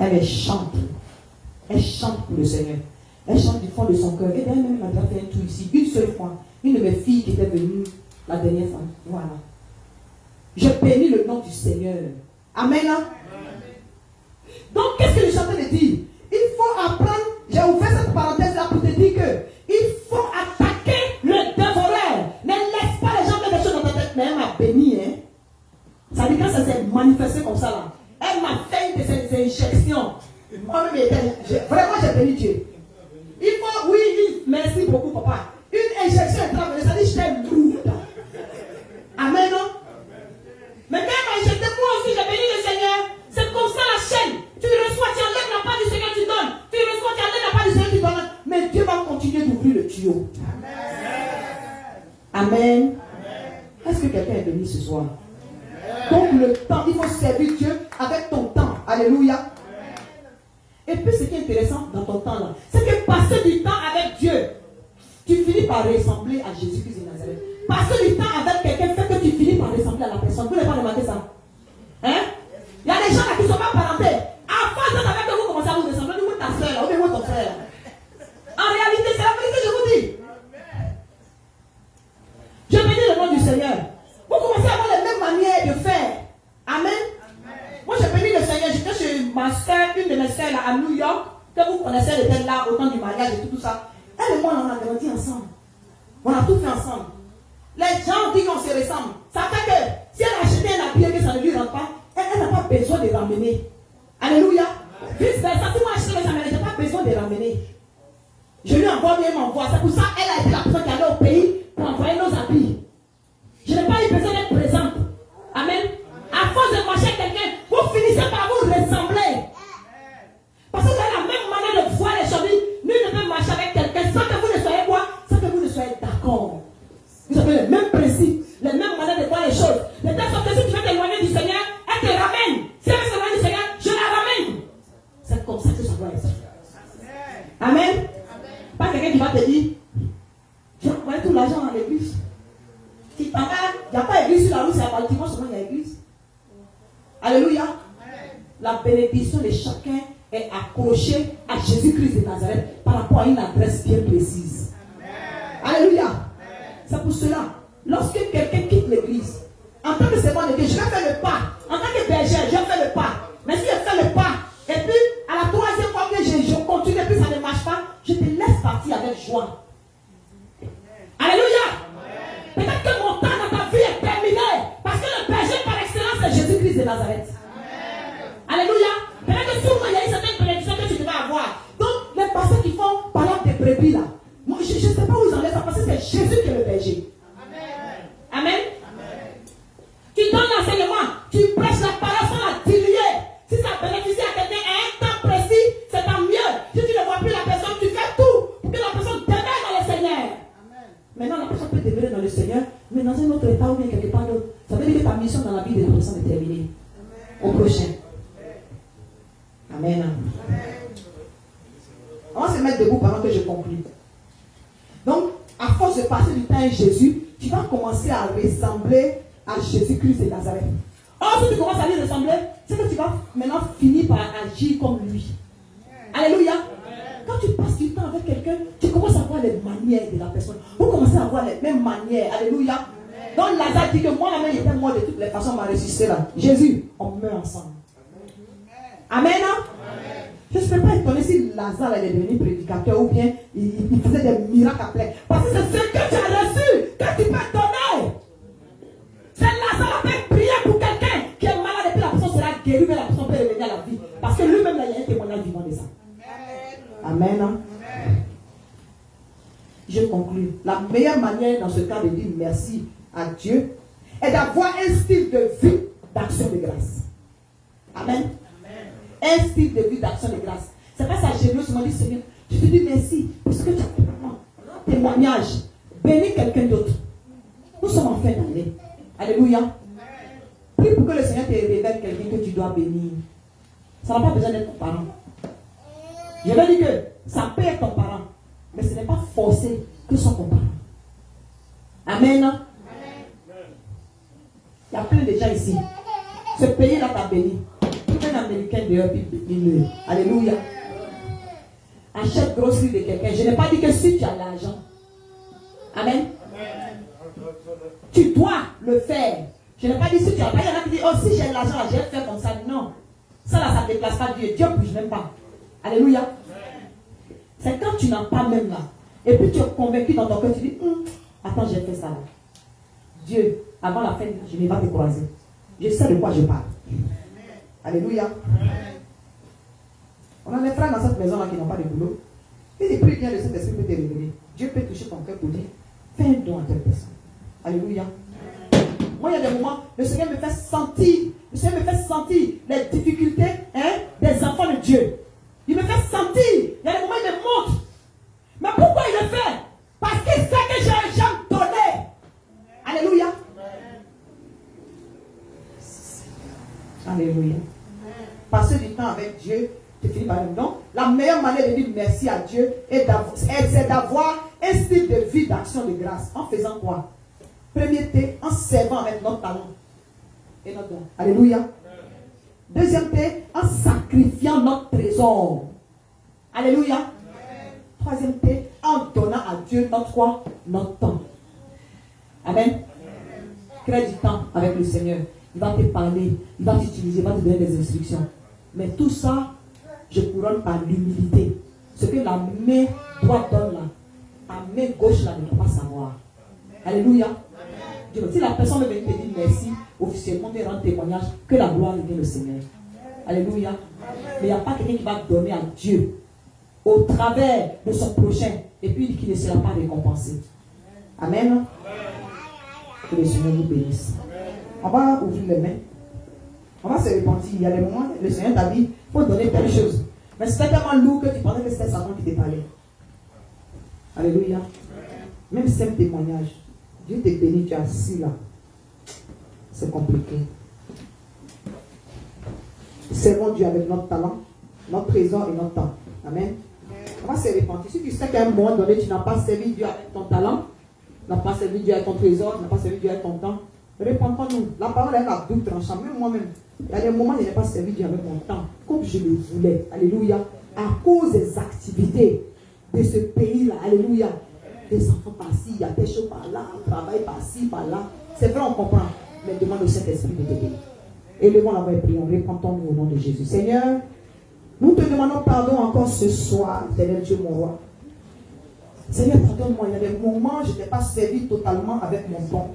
Elle chante. Elle chante pour le Seigneur. Elle chante du fond de son cœur. Et elle-même m'a déjà fait un tour ici. Une seule fois. Une de mes filles qui était venue la dernière fois. Voilà. Je bénis le nom du Seigneur. Amen. Donc, qu'est-ce que je suis en train de dire? Il faut apprendre. J'ai ouvert cette parenthèse-là pour te dire que il faut attaquer le dévoreur. Ne laisse pas les gens mettre des choses dans ta tête. Mais elle m'a béni. Hein? Ça dit quand ça s'est manifesté comme ça là. Elle m'a fait une de ces injections. Moi-même, vraiment, j'ai béni Dieu. Il faut, oui, merci beaucoup, papa. Une injection est travaillée, ça dit je t'aime lourde. Amen, non? Mais quand elle m'a injecté, moi aussi, j'ai béni le Seigneur. C'est comme ça la chaîne. Tu reçois, tu enlèves la part du Seigneur, tu donnes. Tu reçois, tu enlèves la part du Seigneur, tu donnes. Mais Dieu va continuer d'ouvrir le tuyau. Amen. Amen. Est-ce que quelqu'un est béni ce soir? Donc le temps, il faut servir Dieu avec ton temps. Alléluia. Et puis ce qui est intéressant dans ton temps là, c'est que passer du temps avec Dieu, tu finis par ressembler à Jésus-Christ de Nazareth. Passer du temps avec quelqu'un fait que tu finis par ressembler à la personne. Vous n'avez pas remarqué ça? Hein? Il y a des gens là qui ne sont pas parentés. Avant avec que vous commencez à vous ressembler, dis-moi ta soeur là, ou bien ton frère là. En réalité, c'est la vérité que je vous dis. Je bénis le nom du Seigneur. Vous commencez à avoir les mêmes manières de faire. Amen. Moi, je bénis le Seigneur. J'étais chez ma soeur, une de mes soeurs là, à New York, que vous connaissez, elle était là au temps du mariage et tout ça. Elle et moi, on a grandi ensemble. On a tout fait ensemble. Les gens disent qu'on se ressemble. Ça fait que si elle a acheté un habit et que ça ne lui rentre pas, elle n'a pas besoin de ramener. Alléluia. Vice versa, si moi acheté mes amis, je n'ai pas besoin de ramener. Je lui envoie bien, il m'envoie. C'est pour ça qu'elle a été la personne qui allait au pays pour envoyer nettoyer nos habits. Je n'ai pas eu besoin d'être présente. Amen. À force de marcher avec quelqu'un, vous finissez par vous ressembler. Parce que vous avez la même manière de voir les choses. Nul ne peut marcher avec quelqu'un sans que vous ne soyez quoi? Sans que vous ne soyez d'accord. Vous avez les mêmes principes, les mêmes manières de voir les choses. De telle sorte que si tu veux t'éloigner du Seigneur, elle te ramène. Si elle veut s'éloigner du Seigneur, je la ramène. C'est comme ça que ça doit être. Amen. Pas quelqu'un qui va te dire, j'ai envoyé tout l'argent à l'église. Il n'y a pas d'église sur la rue, c'est à Baltimore seulement il y a église. Alléluia. La bénédiction de chacun est accrochée à Jésus-Christ de Nazareth par rapport à une adresse bien précise. Alléluia. C'est pour cela, lorsque quelqu'un quitte l'église, en tant que servant de Dieu, je vais faire le pas. En tant que berger, je vais faire le pas. Mais si je fais le pas, et puis à la troisième fois que je continue et puis ça ne marche pas, je te laisse partir avec joie. Alléluia. Peut-être que mon temps dans ta vie est terminé. Parce que le berger par excellence c'est Jésus-Christ de Nazareth. Alléluia. Peut-être que sûrement il y a une certaine bénédiction que tu devais avoir. Donc les pasteurs qui font parler des brebis là, moi, je ne sais pas où ils enlèvent ça parce que c'est Jésus qui est le berger. Amen. Tu donnes l'enseignement, tu prêches la parole sans la diluer. Si ça bénéficie à quelqu'un à un temps précis, c'est tant mieux. Si tu ne vois plus la personne, tu fais tout pour que la personne demeure dans le Seigneur. Maintenant, la personne peut demeurer dans le Seigneur, mais dans un autre état ou bien quelque part d'autre. Ça veut dire que ta mission dans la vie de la personne est terminée. Au prochain. Amen. On va se mettre debout pendant que je conclue. Donc, à force de passer du temps avec Jésus, tu vas commencer à ressembler à Jésus-Christ de Nazareth. Or, si tu commences à lui ressembler, c'est que tu vas maintenant finir par agir comme lui. Alléluia. Quand tu passes du temps avec quelqu'un, tu commences à voir les manières de la personne. Vous commencez à voir les mêmes manières. Alléluia. Donc Lazare dit que moi-même, il était mort de toutes les façons, m'a ressuscité là. Jésus, on meurt ensemble. Amen. Je ne serais pas étonné si Lazare est devenu prédicateur ou bien il faisait des miracles à plein. Parce que c'est ce que tu as reçu, que tu peux donner. C'est Lazare qui a prié pour quelqu'un qui est malade et puis la personne sera guérie, mais la personne peut revenir à la vie. Parce que lui-même, là, il y a un témoignage vivant de ça. Amen. Je conclue. La meilleure manière dans ce cas de dire merci à Dieu est d'avoir un style de vie d'action de grâce. Amen. Un style de vie d'action de grâce. C'est pas ça, généreusement dit Seigneur, je te dis merci pour ce que tu as fait pour moi. Témoignage. Bénis quelqu'un d'autre. Nous sommes en fin d'année. Alléluia. Prie pour que le Seigneur te révèle quelqu'un que tu dois bénir. Ça n'a pas besoin d'être ton parent. Je vais dire que ça peut être ton parent, mais ce n'est pas forcé que ce soit ton parent. Amen. Il y a plein de gens ici. Ce pays-là t'a béni. Un Américain dehors, puis bénis-le. Alléluia. Achète grosserie de quelqu'un. Je n'ai pas dit que si tu as l'argent. Amen. Tu dois le faire. Je n'ai pas dit si tu as l'argent. Il y en a qui disent, oh si j'ai l'argent, je vais faire comme ça. Non. Ça là, ça ne déplace pas Dieu. Dieu ne bouge même pas. Alléluia. C'est quand tu n'as pas même là. Et puis tu es convaincu dans ton cœur, tu dis, attends, j'ai fait ça là. Dieu, avant la fin, je ne vais pas te croiser. Je sais de quoi je parle. Alléluia. On a des frères dans cette maison-là qui n'ont pas de boulot. Et les prix bien de cet esprit peut te révéler. Dieu peut toucher ton cœur pour dire, fais un don à telle personne. Alléluia. Moi, il y a des moments, le Seigneur me fait sentir les difficultés des enfants de Dieu. Il me fait sentir. Il y a des moments, il me montre. Mais pourquoi il le fait? Parce qu'il sait que j'aime donner. Alléluia. Alléluia. Passer du temps avec Dieu, tu finis par le don. La meilleure manière de dire merci à Dieu, c'est d'avoir un style de vie d'action de grâce. En faisant quoi? Premier T, en servant avec notre talent et notre don. Alléluia. Deuxième T, en sacrifiant notre trésor. Alléluia. Troisième T, en donnant à Dieu notre quoi? Notre temps. Amen. Crée du temps avec le Seigneur. Il va te parler, il va t'utiliser, il va te donner des instructions. Mais tout ça, je couronne par l'humilité. Ce que la main droite donne là, ta main gauche là ne doit pas savoir. Alléluia. Si la personne veut venir te dire merci, officiellement te rendre témoignage, que la gloire revienne au Seigneur. Alléluia. Mais il n'y a pas quelqu'un qui va donner à Dieu au travers de son prochain et puis qui ne sera pas récompensé. Amen. Que le Seigneur vous bénisse. On va ouvrir les mains. On va se repentir. Il y a des moments, le Seigneur t'a dit, il faut donner telle chose. Mais c'était tellement lourd que tu pensais que c'était Satan qui te parlait. Alléluia. Même simple témoignage. Dieu te bénit, tu es assis là. C'est compliqué. Servons Dieu avec notre talent, notre trésor et notre temps. Amen. On va se repentir. Si tu sais qu'à un moment donné, tu n'as pas servi Dieu avec ton talent, tu n'as pas servi Dieu avec ton trésor, tu n'as pas servi Dieu avec ton temps, repentons-nous. La parole est à double tranchant. Même moi-même, il y a des moments où je n'ai pas servi Dieu avec mon temps, comme je le voulais. Alléluia. À cause des activités de ce pays-là. Alléluia. Des enfants par-ci, il y a des choses par-là, on travaille par-ci, par-là. C'est vrai, on comprend. Mais demande au Saint-Esprit de t'aider. Élevons la voix et prions. Repentons-nous au nom de Jésus. Seigneur, nous te demandons pardon encore ce soir, éternel Dieu, mon roi. Seigneur, pardonne-moi. Il y a des moments où je n'ai pas servi totalement avec mon don.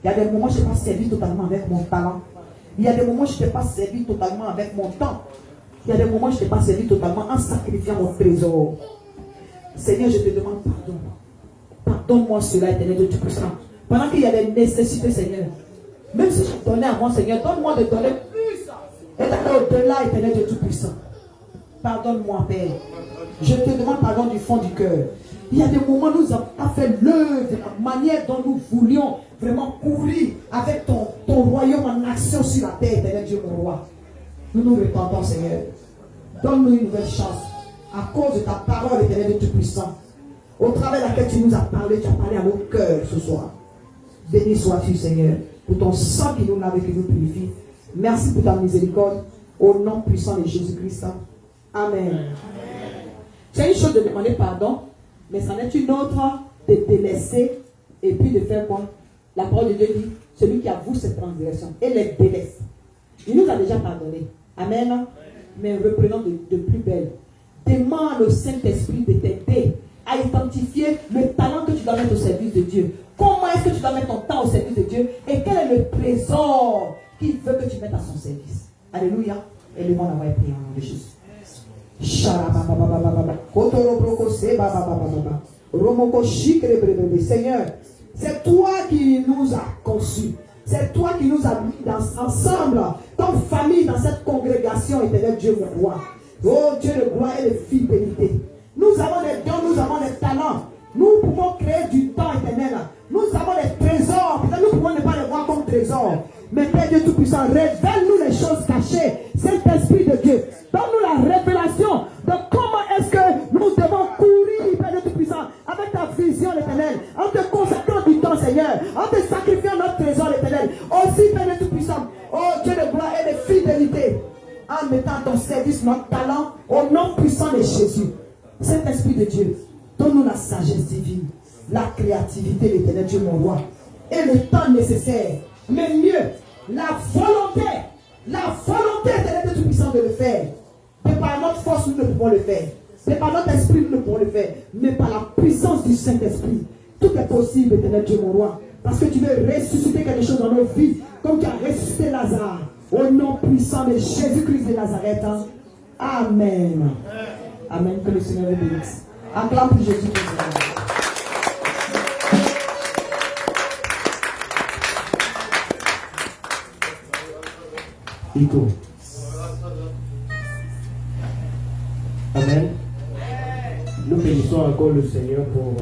Il y a des moments où je n'ai pas servi totalement avec mon talent. Il y a des moments où je n'ai pas servi totalement avec mon temps. Il y a des moments où je n'ai pas servi totalement en sacrifiant mon trésor. Seigneur, je te demande pardon. Pardonne-moi cela, éternel Dieu Tout-Puissant. Pendant qu'il y a des nécessités, Seigneur, même si je donnais à moi, Seigneur, donne-moi de donner plus. Et d'aller au-delà, éternel Dieu Tout-Puissant. Pardonne-moi, Père. Je te demande pardon du fond du cœur. Il y a des moments où nous n'avons pas fait l'œuvre de la manière dont nous voulions vraiment courir avec ton royaume en action sur la terre, éternel Dieu, mon roi. Nous nous repentons, Seigneur. Donne-nous une nouvelle chance à cause de ta parole, éternel Dieu Tout-Puissant. Au travers de laquelle tu nous as parlé, tu as parlé à nos cœurs ce soir. Béni sois-tu, Seigneur, pour ton sang qui nous lave et qui nous purifie. Merci pour ta miséricorde. Au nom puissant de Jésus-Christ. Amen. C'est une chose de demander pardon, mais c'en est une autre de délaisser et puis de faire quoi? La parole de Dieu dit, celui qui avoue cette transgression et les délaisse. Il nous a déjà pardonné. Amen. Mais reprenons de plus belle. Demande au Saint-Esprit de t'aider à identifier le talent que tu dois mettre au service de Dieu. Comment est-ce que tu dois mettre ton temps au service de Dieu? Et quel est le trésor qu'il veut que tu mettes à son service? Alléluia. Élevons la voix et prions au nom de Jésus. Seigneur, c'est toi qui nous as conçus. C'est toi qui nous as mis ensemble, comme famille, dans cette congrégation, éternel Dieu, mon roi. Oh Dieu de gloire et de fidélité. Nous avons des dons, nous avons des talents. Nous pouvons créer du temps éternel. Nous avons des trésors. Peut-être nous pouvons ne pas les voir comme trésors. Mais Père Dieu Tout-Puissant, révèle-nous les choses cachées. Saint-Esprit de Dieu, donne-nous la révélation de comment est-ce que nous devons courir, Père Dieu Tout-Puissant, avec ta vision éternelle, en te consacrant du temps, Seigneur, en te sacrifiant notre trésor éternel. Aussi, Père Dieu Tout-Puissant, oh Dieu de gloire et de fidélité, en mettant à ton service notre talent au nom puissant de Jésus. Saint-Esprit de Dieu, donne-nous la sagesse divine, la créativité de l'éternel Dieu, mon roi, et le temps nécessaire, mais mieux, la volonté éternelle de Tout-Puissant de le faire. Et par notre force, nous ne pouvons le faire. Et par notre esprit, nous ne pouvons le faire. Mais par la puissance du Saint-Esprit, tout est possible, éternel Dieu, mon roi. Parce que tu veux ressusciter quelque chose dans nos vies, comme tu as ressuscité Lazare. Au nom puissant de Jésus-Christ de Nazareth. Amen. Amen. Que le Seigneur vous bénisse. Acclame pour Jésus-Christ. Iko. Amen. Nous bénissons encore le Seigneur pour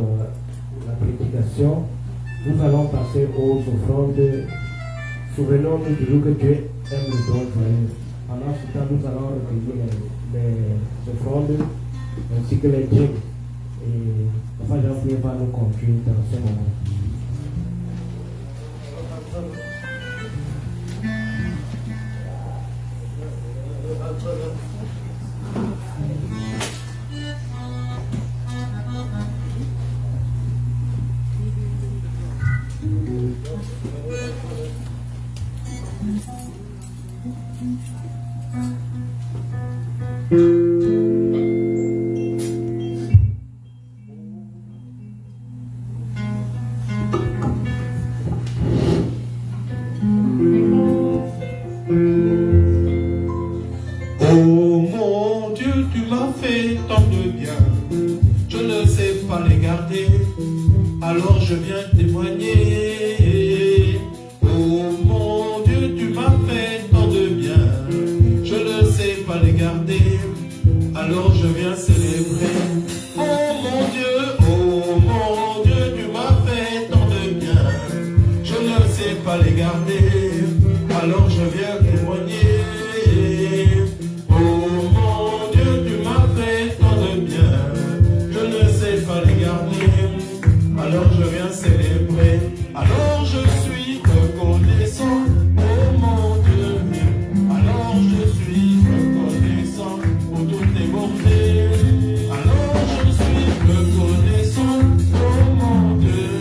la prédication. Nous allons passer aux offrandes. Souvenons-nous du jour que Dieu aime le don joyeux. Pendant ce temps, nous allons recueillir les offrandes ainsi que les dîmes. Et Papa Jean-Pierre va nous conduire dans ce moment. alors je viens témoigner. Oh mon Dieu, tu m'as fait tant de bien, je ne sais pas les garder, alors je viens célébrer. Oh mon Dieu, tu m'as fait tant de bien, je ne sais pas les garder, alors je viens témoigner. Oh mon Dieu, tu m'as fait tant de bien, je ne sais pas les garder, alors je viens célébrer. Alors je suis reconnaissant, oh mon Dieu, alors je suis reconnaissant pour toutes tes bontés. Alors je suis reconnaissant, oh mon Dieu,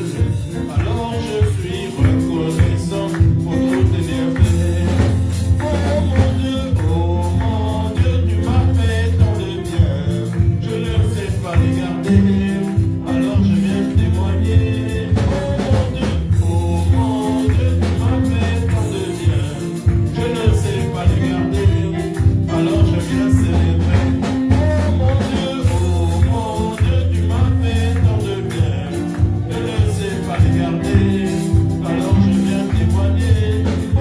alors je suis reconnaissant pour toutes tes bienfaits. Oh mon Dieu, tu m'as fait tant de bien, je ne sais pas les garder, alors je viens témoigner. Oh mon Dieu, tu m'as fait tant de bien, je ne sais pas les garder, alors je viens célébrer. Oh mon Dieu, tu m'as fait tant de bien, je ne sais pas les garder, alors je viens témoigner. Oh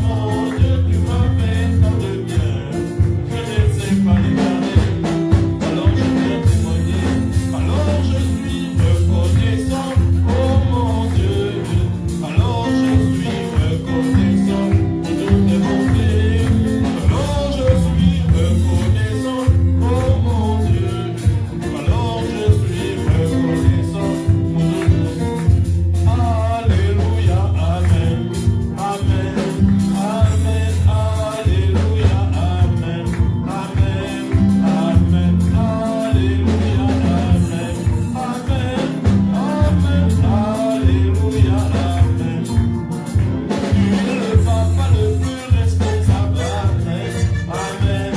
mon Dieu, tu m'as fait tant de bien, je ne sais pas les garder, alors je viens témoigner. Alors je suis reconnaissant, oh mon Dieu, alors je suis reconnaissant pour toutes tes bontés. Alors je suis reconnaissant, oh mon Dieu, alors je suis reconnaissant pour toutes tes bontés. Alléluia, amen, amen, amen, alléluia, amen, amen, amen, alléluia, amen, amen, amen, alléluia, amen. Tu es le papa le plus responsable, amen, amen,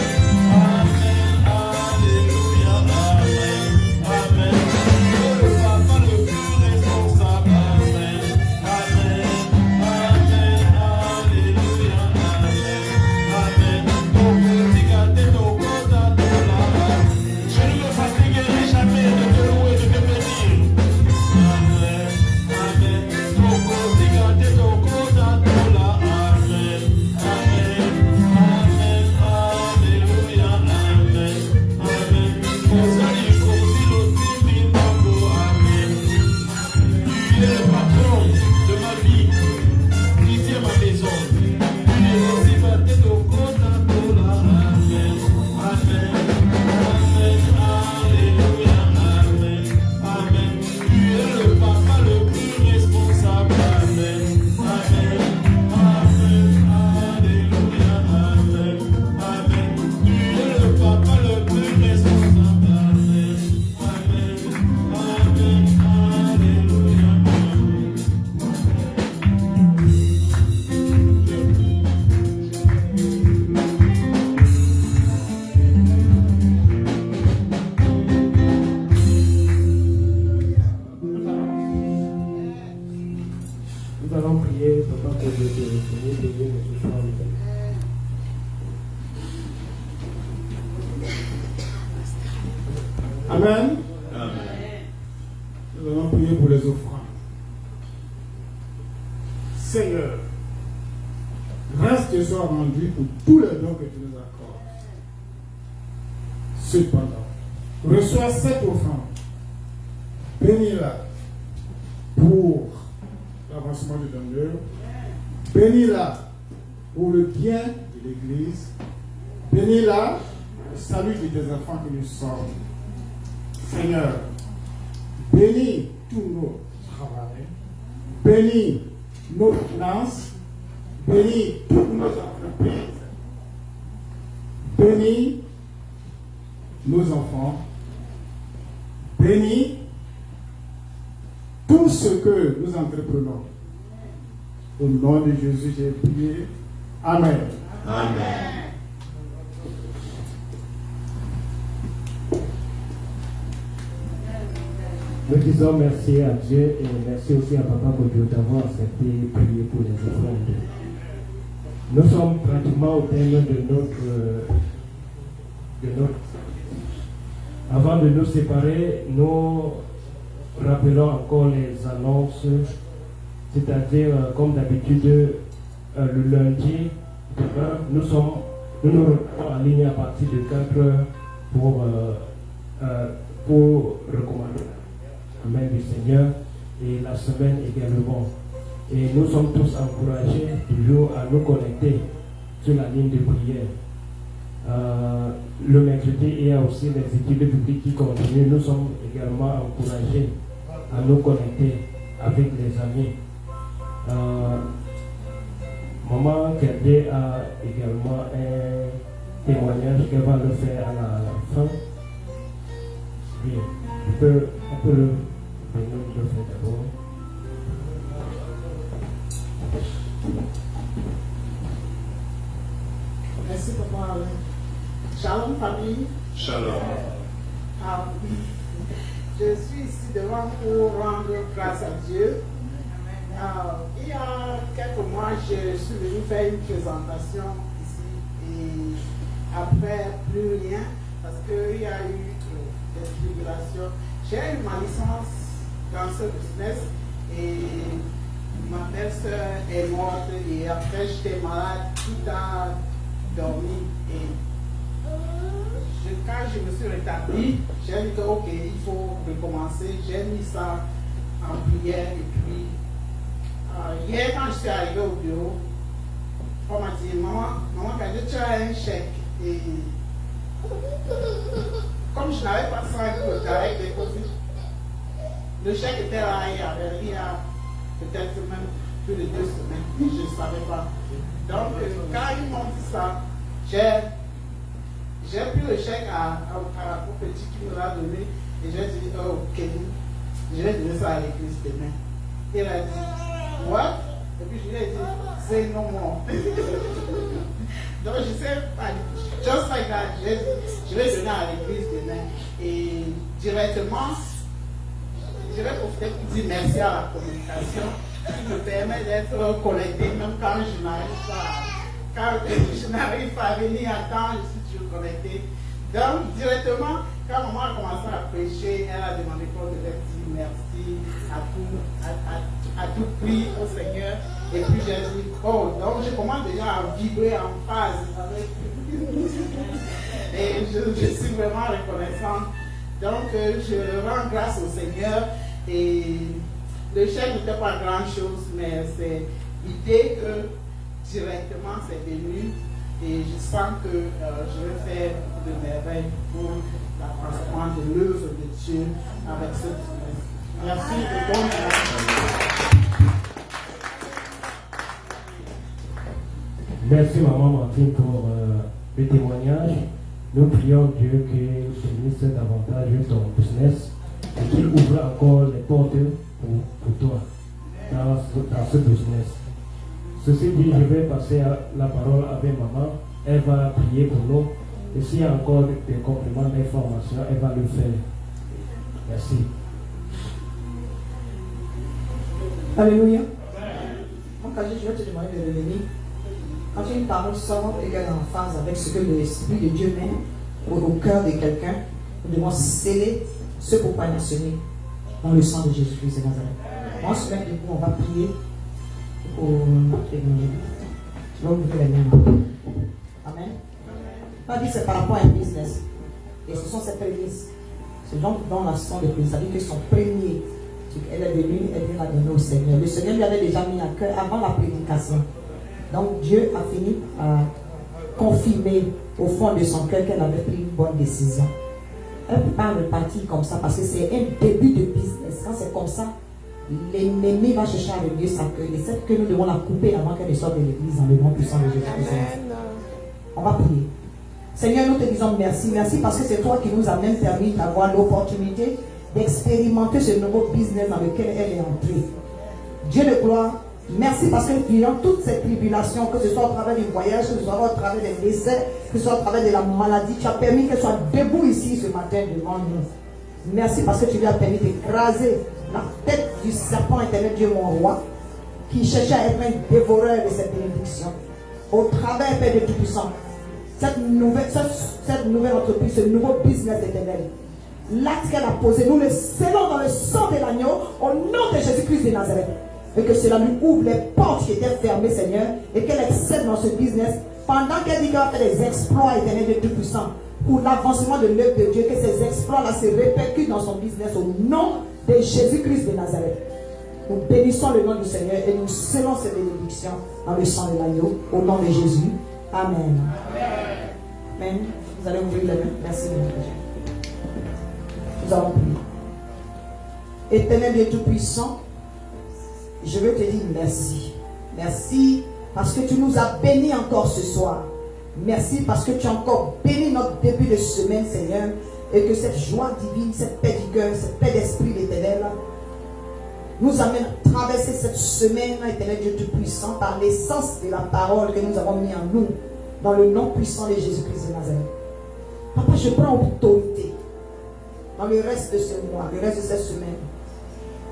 amen, alléluia, amen, amen. Tu es le papa le plus responsable, amen, amen, amen, alléluia, amen, amen. Je ne me fatiguerai jamais de te louer, de te bénir. Amen, amen. Amen, amen, amen, alléluia, amen, amen. Amen. Tu es le patron de ma vie, qui tient ma maison. Tu es aussi ma tête au côté de la amen, amen, amen, alléluia, amen, amen. Tu es le papa le plus responsable, amen, amen, amen, alléluia, amen, amen. Tu es le papa le plus responsable, amen, amen, amen, alléluia, Nous allons prier, papa, pour Dieu de venir bénir ce soir. Amen. Nous allons prier pour les offrandes. Seigneur, grâce te soit rendue pour tous les dons que tu nous accordes. Cependant, reçois cette offrande, bénis-la pour l'avancement du Seigneur, bénis-la pour le bien de l'Église, bénis-la pour le salut de tes enfants que nous sommes. Seigneur, bénis tous nos travaux, bénis nos finances, bénis toutes nos entreprises, bénis nos enfants, bénis tout ce que nous entreprenons. Au nom de Jésus, j'ai prié. Amen. amen. Nous disons merci à Dieu et merci aussi à Papa pour d'avoir accepté de prier pour les offrandes. Nous sommes pratiquement au terme de notre. Avant de nous séparer, nous rappelons encore les annonces, c'est-à-dire, comme d'habitude, le lundi, demain, nous nous retrouvons en ligne à partir de 4 heures pour recommander la main du Seigneur et la semaine également. Et nous sommes tous encouragés toujours à nous connecter sur la ligne de prière. Le mercredi, il y a aussi les études bibliques qui continuent. Nous sommes également encouragés à nous connecter avec les amis. Maman Kerdé a également un témoignage qu'elle va le faire à la fin. Oui, on peut le faire d'abord. Merci pour moi. Shalom famille. Shalom. Je suis ici devant pour rendre grâce à Dieu. Il y a quelques mois, je suis venu faire une présentation ici et après plus rien parce qu'il y a eu des tribulations. J'ai eu ma licence dans ce business et ma belle-sœur est morte et après j'étais malade, tout a dormi et quand je me suis rétabli, j'ai dit que ok, il faut recommencer. J'ai mis ça en prière et puis hier quand je suis arrivé au bureau, on m'a dit maman, quand tu as un chèque et comme je n'avais pas 5 euros direct déposé, le chèque était là, il y a peut-être même plus de 2 semaines, je ne savais pas. Donc quand ils m'ont dit ça, j'ai pris le chèque au petit qui me l'a donné et j'ai dit, oh, ok, je vais donner ça à l'église demain. Il a dit, what? Et puis je lui ai dit, say no more. Donc je sais pas, just like that, je vais donner à l'église demain. Et directement, je vais profiter pour dire merci à la communication qui me permet d'être connecté même quand je n'arrive pas. Quand je n'arrive pas à venir à temps, je suis toujours connecté. Donc, directement, quand maman a commencé à prêcher, elle a demandé qu'on devait dire merci à tout prix au Seigneur. Et puis j'ai dit, oh, donc je commence déjà à vibrer en phase avec. Et je suis vraiment reconnaissante. Donc, je rends grâce au Seigneur. Et le chèque n'était pas grand-chose, mais c'est l'idée que directement c'est venu et je sens que je vais faire beaucoup de merveilles pour l'accroissement de l'œuvre de Dieu avec ce business. Merci de bon Merci maman Martine pour le témoignage. Nous prions Dieu qu'il bénisse davantage ton business et qu'il ouvre encore les portes pour toi dans ce business. Ceci dit, je vais passer la parole avec maman. Elle va prier pour nous. Et s'il y a encore des compléments d'information, elle va le faire. Merci. Alléluia. Donc, je vais te demander de revenir. Quand une parole sort et qu'elle est en phase avec ce que l'Esprit de Dieu met au cœur de quelqu'un, nous devons sceller ce pourquoi mentionné dans le sang de Jésus-Christ de Nazareth. On se met debout, on va prier pour notre Église. Je vais ouvrir les mains. Amen. On dit c'est par rapport à un business. Et ce sont ses prémices. C'est donc dans la sang de Christ. Ça veut dire que son premier, elle est venue, elle vient la donner au Seigneur. Le Seigneur lui avait déjà mis à cœur avant la prédication. Donc Dieu a fini à confirmer au fond de son cœur qu'elle avait pris une bonne décision. Elle ne peut pas repartir comme ça parce que c'est un début de business. Quand c'est comme ça, l'ennemi va chercher à remuer sa queue. Et c'est que nous devons la couper avant qu'elle ne sorte de l'église dans le nom puissant de Jésus-Christ. On va prier. Seigneur, nous te disons merci. Merci parce que c'est toi qui nous as même permis d'avoir l'opportunité d'expérimenter ce nouveau business dans lequel elle est entrée. Dieu de gloire, merci parce que durant toutes ces tribulations, que ce soit au travers du voyage, que ce soit au travers des décès, que ce soit au travers de la maladie, tu as permis qu'elle soit debout ici ce matin devant nous. Merci parce que tu lui as permis d'écraser la tête du serpent éternel, Dieu mon roi, qui cherchait à être un dévoreur de cette bénédiction. Au travers, Père de Tout-Puissant, cette nouvelle entreprise, ce nouveau business éternel, l'acte qu'elle a posé, nous le scellons dans le sang de l'agneau au nom de Jésus-Christ de Nazareth. Et que cela lui ouvre les portes qui étaient fermées, Seigneur, et qu'elle excelle dans ce business pendant qu'elle dit qu'elle va faire des exploits éternels de Dieu puissant pour l'avancement de l'œuvre de Dieu, que ces exploits-là se répercutent dans son business au nom de Jésus-Christ de Nazareth. Nous bénissons le nom du Seigneur et nous scellons cette bénédiction dans le sang de l'agneau au nom de Jésus. Amen. Amen. Vous allez ouvrir les mains. Merci, mon Dieu. Nous allons prier. Éternel Dieu Tout-Puissant, je veux te dire merci. Merci parce que tu nous as bénis encore ce soir. Merci parce que tu as encore béni notre début de semaine, Seigneur, et que cette joie divine, cette paix du cœur, cette paix d'esprit l'Éternel nous amène à traverser cette semaine, Éternel Dieu Tout-Puissant, par l'essence de la parole que nous avons mis en nous, dans le nom puissant de Jésus-Christ de Nazareth. Papa, je prends autorité dans le reste de ce mois, le reste de cette semaine.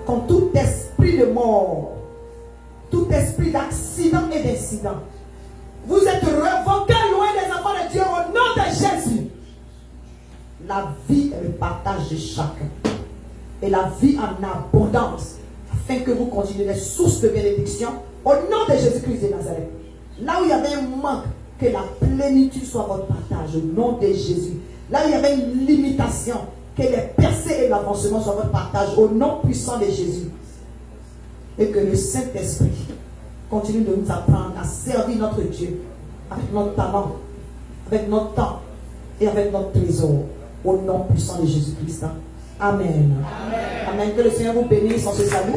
Quand tout esprit de mort, tout esprit d'accident et d'incident, vous êtes revoqués loin des enfants de Dieu au nom de Jésus. La vie est le partage de chacun. Et la vie en abondance, afin que vous continuez les sources de bénédiction au nom de Jésus-Christ de Nazareth. Là où il y avait un manque, que la plénitude soit votre partage au nom de Jésus. Là où il y avait une limitation, que les percées et l'avancement soient votre partage au nom puissant de Jésus. Et que le Saint-Esprit continue de nous apprendre à servir notre Dieu avec notre talent, avec notre temps et avec notre trésor au nom puissant de Jésus-Christ. Amen. Amen. Amen. Que le Seigneur vous bénisse en ce salut.